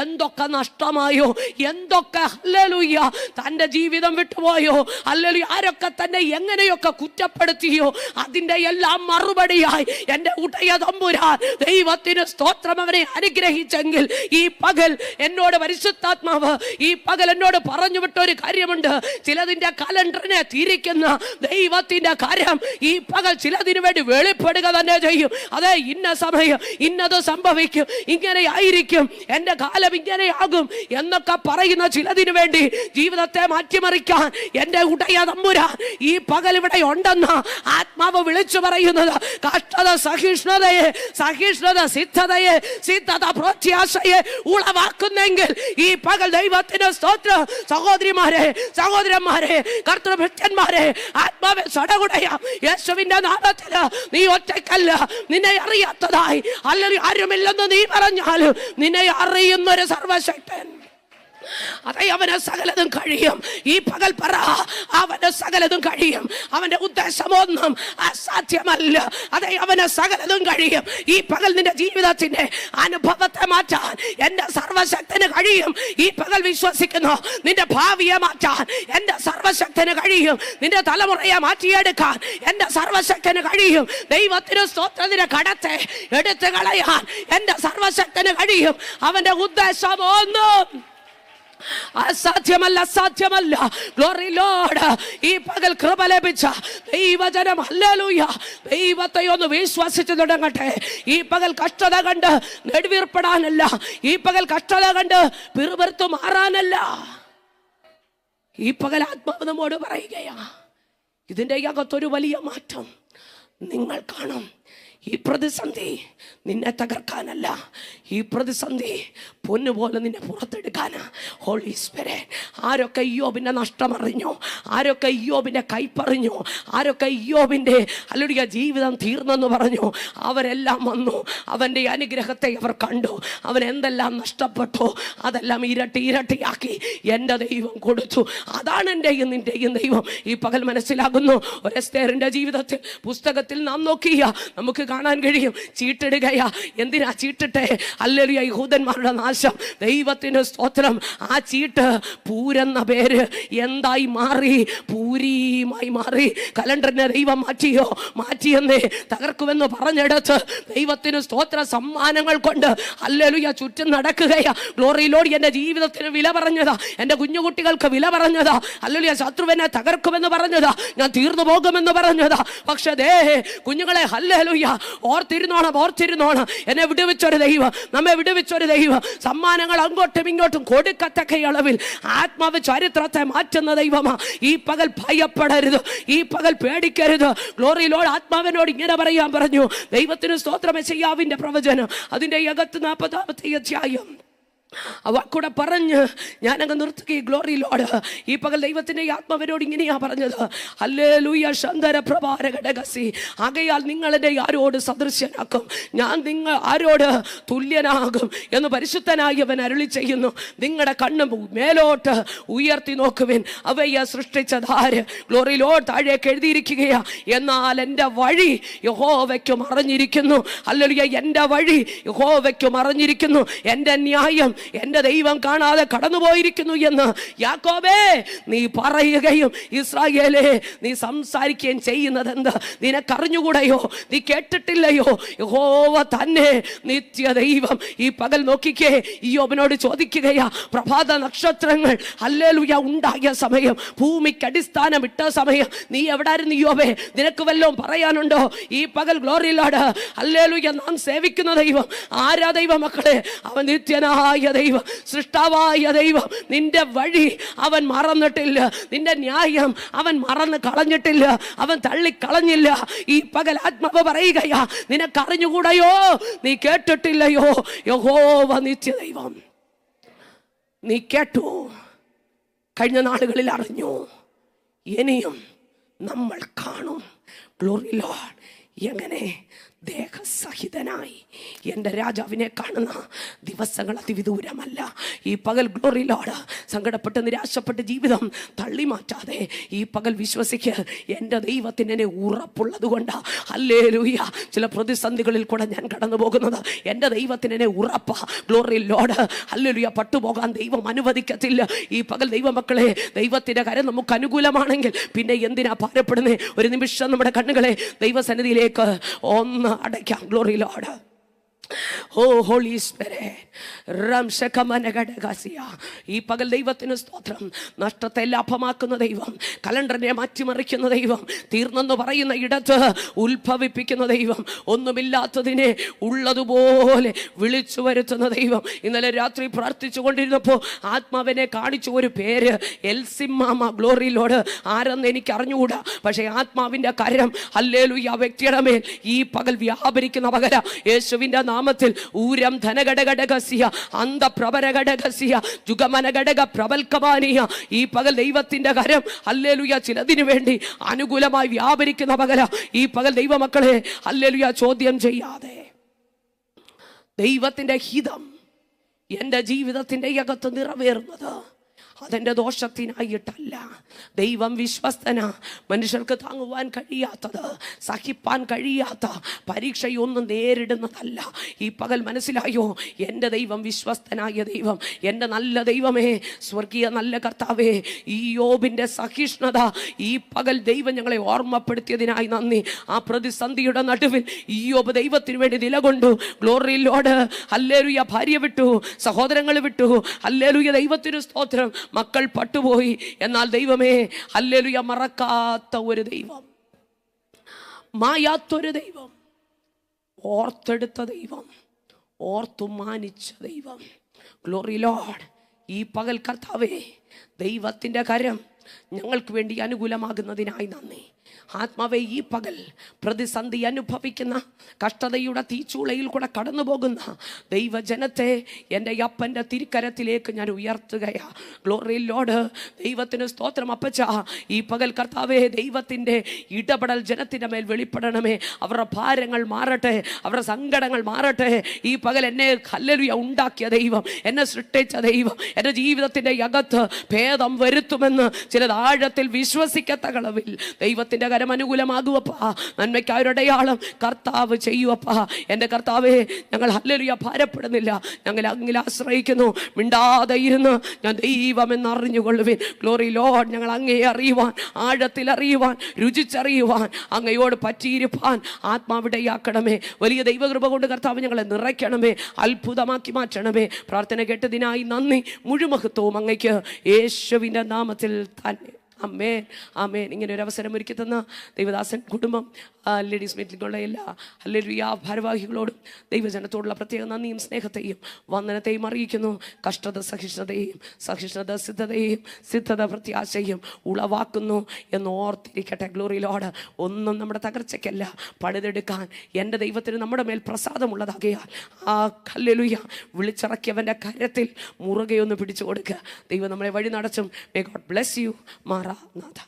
എന്തൊക്കെ നഷ്ടമായോ, എന്തൊക്കെ ഹല്ലേലൂയ തന്റെ ജീവിതം വിട്ടുപോയോ, ഹല്ലേലൂയ ആരൊക്കെ തന്നെ എങ്ങനെയൊക്കെ കുറ്റപ്പെടുത്തിയോ, അതിന്റെ എല്ലാം മറുപടിയായി എൻ്റെ ഉടയ തമ്പുരാൻ ദൈവത്തിന് സ്തോത്രം അവനെ അനുഗ്രഹിച്ചെങ്കിൽ ഈ പകൽ എന്നോട് പരിശുദ്ധാത്മാവ് ഈ പകൽ എന്നോട് പറഞ്ഞു വിട്ട ഒരു കാര്യമുണ്ട്. ചിലതിന്റെ കലണ്ടറിനെ തിരിക്കുന്ന ദൈവത്തിന്റെ കാര്യം ഈ പകൽ ചിലതിനു വേണ്ടി വെളിപ്പെടുക തന്നെ ചെയ്യും. അതെ, ഇന്ന സമയം ഇന്നത് സംഭവിക്കും, ഇങ്ങനെ ആയിരിക്കും, എൻ്റെ കാലം ഇങ്ങനെയാകും എന്നൊക്കെ പറയുന്ന ചിലതിനു വേണ്ടി ജീവിതത്തെ മാറ്റിമറിക്കാൻ എൻ്റെ ഉടയ തമ്പുരാൻ ഈ പകൽ ഇവിടെ ഉണ്ടെന്ന് ആത്മാവ് വിളിച്ചു പറയുന്നത്. കഷ്ടത സഹിഷ്ണുതയെ, സഹിഷ്ണുത സിദ്ധതയെ, സിദ്ധത പ്രത്യാശയെ ഉളവാക്കുന്നെങ്കിൽ ഈ പകൽ ദൈവത്തിന് സ്തോത്രം. സഹോദരിമാരെ, സഹോദരന്മാരെ, കർത്തൃഭൃത്യന്മാരെ, ആത്മാവെ സടകുടയാം യേശുവിന്റെ നാമത്തിൽ നീ ഒറ്റയ്ക്കല്ല. നിന്നെ അറിയാത്തതായി അല്ലെങ്കിൽ ആരുമില്ലെന്ന് നീ പറഞ്ഞാലും നിന്നെ അറിയുന്നൊരു സർവശക്തൻ, അതെ, അവന് സകലതും കഴിയും. ഈ പകൽ പറ, അവന് സകലതും കഴിയും. അവന്റെ ഉദ്ദേശമൊന്നും അസാധ്യമല്ല. അതെ, അവന് സകലതും കഴിയും. ഈ പകൽ നിന്റെ ജീവിതത്തിന്റെ അനുഭവത്തെ മാറ്റാൻ എന്റെ സർവശക്തന് കഴിയും. ഈ പകൽ വിശ്വസിക്കുന്നു, നിന്റെ ഭാവിയെ മാറ്റാൻ എന്റെ സർവശക്തന് കഴിയും. നിന്റെ തലമുറയെ മാറ്റിയെടുക്കാൻ എന്റെ സർവശക്തന് കഴിയും. ദൈവത്തിന് സ്തോത്രത്തിന്റെ കടത്തെ എടുത്തു കളയാൻ എന്റെ സർവശക്തന് കഴിയും. അവന്റെ ഉദ്ദേശമൊന്നും അസാധ്യമല്ല, അസാധ്യമല്ല. Glory Lord. ഈ പകൽ കൃപ ലഭിച്ച ദൈവജനം ഹല്ലേലൂയ ദൈവത്തെ ഒന്ന് വിശ്വസിച്ചു തുടങ്ങട്ടെ. ഈ പകൽ കഷ്ടത കണ്ട് നെടുവീർപ്പെടാനല്ല, ഈ പകൽ കഷ്ടത കണ്ട് പിറുപിറുത്തു മാറാനല്ല. ഈ പകൽ ആത്മാവ് നമ്മോട് പറയുകയാ, ഇതിൻ്റെ അകത്തൊരു വലിയ മാറ്റം നിങ്ങൾ കാണും. ഈ പ്രതിസന്ധി നിന്നെ തകർക്കാനല്ല, ഈ പ്രതിസന്ധി പൊന്നുപോലെ നിന്നെ പുറത്തെടുക്കാനാ. Holy spirit. ആരൊക്കെ ഇയ്യോബിന്റെ നഷ്ടമറിഞ്ഞു, ആരൊക്കെ ഇയ്യോബിന്റെ കൈപ്പറിഞ്ഞു, ആരൊക്കെ ഇയ്യോബിന്റെ ഹല്ലേലൂയ ജീവിതം തീർന്നെന്ന് പറഞ്ഞു, അവരെല്ലാം വന്നു. അവന്റെ അനുഗ്രഹത്തെ അവർ കണ്ടു. അവൻ എന്തെല്ലാം നഷ്ടപ്പെട്ടു അതെല്ലാം ഇരട്ടി ഇരട്ടിയാക്കി എൻ്റെ ദൈവം കൊടുത്തു. അതാണ് എൻ്റെയും നിൻ്റെയും ദൈവം. ഈ പകൽ മനസ്സിലാകുന്നു. ഒരു എസ്തേറിന്റെ ജീവിതത്തിൽ പുസ്തകത്തിൽ നാം നോക്കിയ നമുക്ക് കാണാൻ കഴിയും. ചീട്ടിടുകയാ. എന്തിനാ ചീട്ടിട്ടെ? ഹല്ലേലൂയ യഹൂദന്മാരുടെ നാശം. ദൈവത്തിന് സ്തോത്രം. ആ ചീട്ട് പൂരെന്ന പേര് എന്തായി മാറി? പൂരിയുമായി മാറി. കലണ്ടറിനെ ദൈവം മാറ്റിയോ? മാറ്റിയെന്നേ. തകർക്കുമെന്ന് പറഞ്ഞെടുത്ത് ദൈവത്തിന് സ്തോത്ര സമ്മാനങ്ങൾ കൊണ്ട് ഹല്ലേലൂയ ചുറ്റും നടക്കുകയാ. Glory Lord. എൻ്റെ ജീവിതത്തിന് വില പറഞ്ഞതാ, എൻ്റെ കുഞ്ഞുകുട്ടികൾക്ക് വില പറഞ്ഞതാ. ഹല്ലേലൂയ. ശത്രുവിനെ തകർക്കുമെന്ന് പറഞ്ഞതാ, ഞാൻ തീർന്നു പോകുമെന്ന് പറഞ്ഞതാ. പക്ഷേ ദേ കുഞ്ഞുങ്ങളെ, ഹല്ലേലൂയ, ഓർത്തിരുന്നോണം, ഓർത്തിരുന്നോണം. എന്നെ വിടുവിച്ചൊരു ദൈവം, നമ്മെ വിടുവിച്ചൊരു ദൈവം. സമ്മാനങ്ങൾ അങ്ങോട്ടും ഇങ്ങോട്ടും കൊടുക്കത്തക്ക അളവിൽ ആത്മാവ് ചരിത്രത്തെ മാറ്റുന്ന ദൈവമാ. ഈ പകൽ ഭയപ്പെടരുത്, ഈ പകൽ പേടിക്കരുത്. Glory Lord. ആത്മാവിനോട് ഇങ്ങനെ പറയാൻ പറഞ്ഞു. ദൈവത്തിന് സ്തോത്രം. യെശയ്യാവിന്റെ പ്രവചനം അതിന്റെ 40-ാമത്തെ അധ്യായം അവക്കൂടെ പറഞ്ഞ് ഞാനങ്ങ് നിർത്തുകയും. Glory Lord. ഈ പകൽ ദൈവത്തിന്റെ ആത്മാവിനോട് ഇങ്ങനെയാ പറഞ്ഞത്. ഹല്ലേലൂയ ശന്തര പ്രഭാരഘടകസി. ആകയാൽ നിങ്ങളെന്നെ ആരോട് സദൃശ്യനാക്കും? ഞാൻ നിങ്ങൾ ആരോട് തുല്യനാകും എന്ന് പരിശുദ്ധനായി അവൻ അരുളി ചെയ്യുന്നു. നിങ്ങളുടെ കണ്ണ് മേലോട്ട് ഉയർത്തി നോക്കുവിൻ. അവയെ സൃഷ്ടിച്ചതാര്? Glory Lord. താഴേക്ക് എഴുതിയിരിക്കുകയാ, എന്നാൽ എൻ്റെ വഴി യഹോവയ്ക്ക് മറഞ്ഞിരിക്കുന്നു. ഹല്ലേലൂയ. എൻ്റെ വഴി യഹോവയ്ക്ക് മറഞ്ഞിരിക്കുന്നു, എൻ്റെ ന്യായം എന്റെ ദൈവം കാണാതെ കടന്നുപോയിരിക്കുന്നു എന്ന് യാക്കോബേ നീ പറയുകയും ഇസ്രായേലേ നീ സംസാരിക്കുകയും ചെയ്യുന്നത് എന്ത്? നിനക്കറിഞ്ഞുകൂടെയോ? നീ കേട്ടിട്ടില്ലയോ? യഹോവ തന്നെ നിത്യ ദൈവം. ഈ പകൽ നോക്കിക്കേ. ഇയ്യോബിനോട് ചോദിക്കുകയാ, പ്രഭാത നക്ഷത്രങ്ങൾ ഹല്ലേലൂയ ഉണ്ടായ സമയം, ഭൂമിക്ക് അടിസ്ഥാനം ഇട്ട സമയം നീ എവിടായിരുന്നു ഇയ്യോബേ? നിനക്ക് വല്ലതും പറയാനുണ്ടോ? ഈ പകൽ ഗ്ലോറി ലോർഡ്. ഹല്ലേലൂയ. നാം സേവിക്കുന്ന ദൈവം ആരാ? ദൈവം മക്കളെ, അവൻ നിത്യനായ ദൈവം, സൃഷ്ടാവായ ദൈവം. നിന്റെ വഴി അവൻ മറന്നിട്ടില്ല, നിന്റെ ന്യായം അവൻ മറന്ന് കളഞ്ഞിട്ടില്ല, അവൻ തള്ളിക്കളഞ്ഞില്ല. ഈ പകൽ ആത്മാവ് പറയുകയാ, നിനക്കറിഞ്ഞുകൂടെയോ? നീ കേട്ടിട്ടില്ലയോ? യഹോവ നിത്യ ദൈവം. നീ കേട്ടു, കഴിഞ്ഞ നാളുകളിൽ അറിഞ്ഞു, ഇനിയും നമ്മൾ കാണും. Glory Lord. എങ്ങനെ ദേഹസഹിതനായി എൻ്റെ രാജാവിനെ കാണുന്ന ദിവസങ്ങൾ അതിവിദൂരമല്ല. ഈ പകൽ ഗ്ലോറി ലോർഡ് സങ്കടപ്പെട്ട് നിരാശപ്പെട്ട് ജീവിതം തള്ളി മാറ്റാതെ ഈ പകൽ വിശ്വസിക്ക്, എൻ്റെ ദൈവത്തിന് എന്നെ ഉറപ്പുള്ളത് കൊണ്ടാണ് ഹല്ലേലൂയ ചില പ്രതിസന്ധികളിൽ കൂടെ ഞാൻ കടന്നു പോകുന്നത്. എൻ്റെ ദൈവത്തിന് എന്നെ ഉറപ്പാ. ഗ്ലോറി ലോർഡ് ഹല്ലേലൂയ പട്ടുപോകാൻ ദൈവം അനുവദിക്കത്തില്ല. ഈ പകൽ ദൈവമക്കളെ, ദൈവത്തിൻ്റെ കരം നമുക്ക് അനുകൂലമാണെങ്കിൽ പിന്നെ എന്തിനാ ഭാരപ്പെടുന്നേ? ഒരു നിമിഷം നമ്മുടെ കണ്ണുകളെ ദൈവസന്നിധിയിലേക്ക് ഒന്ന് അടയ്ക്കാം. Glory lord. Oh holy spirit, ഈ പകൽ ദൈവത്തിന് സ്തോത്രം. നഷ്ടത്തെ ലാഭമാക്കുന്ന ദൈവം, കലണ്ടറിനെ മാറ്റിമറിക്കുന്ന ദൈവം, തീർന്നെന്ന് പറയുന്ന ഇടത്ത് ഉത്ഭവിപ്പിക്കുന്ന ദൈവം, ഒന്നുമില്ലാത്തതിനെ ഉള്ളതുപോലെ വിളിച്ചു വരുത്തുന്ന ദൈവം. ഇന്നലെ രാത്രി പ്രാർത്ഥിച്ചു കൊണ്ടിരുന്നപ്പോൾ ആത്മാവിനെ കാണിച്ചു ഒരു പേര്, എൽസിമാമ. ഗ്ലോറി ലോർഡ് ആരെന്ന് എനിക്ക് അറിഞ്ഞുകൂടാ, പക്ഷേ ആത്മാവിൻ്റെ കരം ഹല്ലേലൂയ വ്യക്തിയുടെ മേൽ ഈ പകൽ വ്യാപരിക്കുന്ന പകല യേശുവിൻ്റെ നാമത്തിൽ. ഊരം ധനഘടകടകസിയ അന്തപ്രഭരഘടകസിയ ജുഗമനഘടക പ്രബൽക്കമാനിയ. ഈ പകൽ ദൈവത്തിന്റെ കരം ഹല്ലേലൂയ ചിലതിനു വേണ്ടി അനുകൂലമായി വ്യാപരിക്കുന്ന പകല. ഈ പകൽ ദൈവമക്കളെ ഹല്ലേലൂയ ചോദ്യം ചെയ്യാതെ ദൈവത്തിന്റെ ഹിതം എൻ്റെ ജീവിതത്തിന്റെ അകത്ത് നിറവേറുന്നത് അതെൻ്റെ ദോഷത്തിനായിട്ടല്ല. ദൈവം വിശ്വസ്തന. മനുഷ്യർക്ക് താങ്ങുവാൻ കഴിയാത്തത്, സഹിപ്പാൻ കഴിയാത്ത പരീക്ഷയൊന്നും നേരിടുന്നതല്ല. ഈ പകൽ മനസ്സിലായോ? എൻ്റെ ദൈവം വിശ്വസ്തനായ ദൈവം, എൻ്റെ നല്ല ദൈവമേ, സ്വർഗീയ നല്ല കർത്താവേ. ഈ യോബിൻ്റെ സഹിഷ്ണുത ഈ പകൽ ദൈവം ഞങ്ങളെ ഓർമ്മപ്പെടുത്തിയതിനായി നന്ദി. ആ പ്രതിസന്ധിയുടെ നടുവിൽ ഈ യോബ് ദൈവത്തിന് വേണ്ടി നിലകൊണ്ടു. Glory Lord hallelujah. ഭാര്യ വിട്ടു, സഹോദരങ്ങൾ വിട്ടു, ഹല്ലേലൂയ ദൈവത്തിന് സ്തോത്രം. മക്കൾ പട്ടുപോയി, എന്നാൽ ദൈവമേ ഹല്ലേലൂയ മറക്കാത്ത ഒരു ദൈവം, മായാത്തൊരു ദൈവം, ഓർത്തെടുത്ത ദൈവം, ഓർത്തു മാനിച്ച ദൈവം. Glory Lord. ഈ പകൽ കർത്താവേ, ദൈവത്തിൻ്റെ കരം ഞങ്ങൾക്ക് വേണ്ടി അനുകൂലമാകുന്നതിനായി നന്ദി. ആത്മാവേ, ഈ പകൽ പ്രതിസന്ധി അനുഭവിക്കുന്ന, കഷ്ടതയുടെ തീച്ചൂളയിൽ കൂടെ കടന്നു പോകുന്ന ദൈവജനത്തെ എൻ്റെ അപ്പൻ്റെ തിരുക്കരത്തിലേക്ക് ഞാൻ ഉയർത്തുകയാ. Glory Lord. ദൈവത്തിന് സ്തോത്രം. അപ്പച്ച, ഈ പകൽ കർത്താവേ, ദൈവത്തിൻ്റെ ഇടപെടൽ ജനത്തിൻ്റെ മേൽ വെളിപ്പെടണമേ. അവരുടെ ഭാരങ്ങൾ മാറട്ടെ, അവരുടെ സങ്കടങ്ങൾ മാറട്ടെ. ഈ പകൽ എന്നെ ഹല്ലേലൂയ ഉണ്ടാക്കിയ ദൈവം, എന്നെ സൃഷ്ടിച്ച ദൈവം എൻ്റെ ജീവിതത്തിൻ്റെ അകത്ത് ഭേദം വരുത്തുമെന്ന് ചിലത് ആഴത്തിൽ വിശ്വസിക്കത്തകളവിൽ ദൈവത്തിൻ്റെ കരം അനുകൂലമാകുവപ്പാ. നന്മയ്ക്കായൊരടയാളം കർത്താവ് ചെയ്യുവപ്പാ. എൻ്റെ കർത്താവേ, ഞങ്ങൾ ഹല്ലേലൂയ ഭാരപ്പെടുന്നില്ല, ഞങ്ങൾ അങ്ങിൽ ആശ്രയിക്കുന്നു. മിണ്ടാതെ ഇരുന്ന് ഞാൻ ദൈവമെന്നറിഞ്ഞുകൊള്ളുവിൻ. Glory Lord. ഞങ്ങൾ അങ്ങയെ അറിയുവാൻ, ആഴത്തിൽ അറിയുവാൻ, രുചിച്ചറിയുവാൻ, അങ്ങയോട് പറ്റിയിരിപ്പാൻ ആത്മാവിടയാക്കണമേ. വലിയ ദൈവകൃപ കൊണ്ട് കർത്താവ് ഞങ്ങളെ നിറയ്ക്കണമേ, അത്ഭുതമാക്കി മാറ്റണമേ. പ്രാർത്ഥന കേട്ടതിനായി നന്ദി. മുഴുമഹത്വവും അങ്ങയ്ക്ക് യേശുവിൻ്റെ നാമത്തിൽ തന്നെ. അമേൻ, ആമേൻ. ഇങ്ങനെ ഒരു അവസരം ഒരുക്കി തന്ന ദൈവദാസൻ കുടുംബം, ലേഡീസ് മീറ്റിലുള്ള എല്ലാ ഹല്ലേലൂയ ഭാരവാഹികളോടും ദൈവജനത്തോടുള്ള പ്രത്യേക നന്ദിയും സ്നേഹത്തെയും വന്ദനത്തെയും അറിയിക്കുന്നു. കഷ്ടത സഹിഷ്ണുതയും, സഹിഷ്ണുത സിദ്ധതയും, സിദ്ധത പ്രത്യാശയും ഉളവാക്കുന്നു എന്ന് ഓർത്തിരിക്കട്ടെ. Glory Lord. ഒന്നും നമ്മുടെ തകർച്ചയ്ക്കല്ല, പണിതെടുക്കാൻ എൻ്റെ ദൈവത്തിന് നമ്മുടെ മേൽ പ്രസാദമുള്ളതാകയാൽ ആ ഹല്ലേലൂയ വിളിച്ചിറക്കിയവൻ്റെ കരത്തിൽ മുറുകെ ഒന്ന് പിടിച്ചു കൊടുക്കുക. ദൈവം നമ്മളെ വഴി നടച്ചും. May God bless you. Maranatha.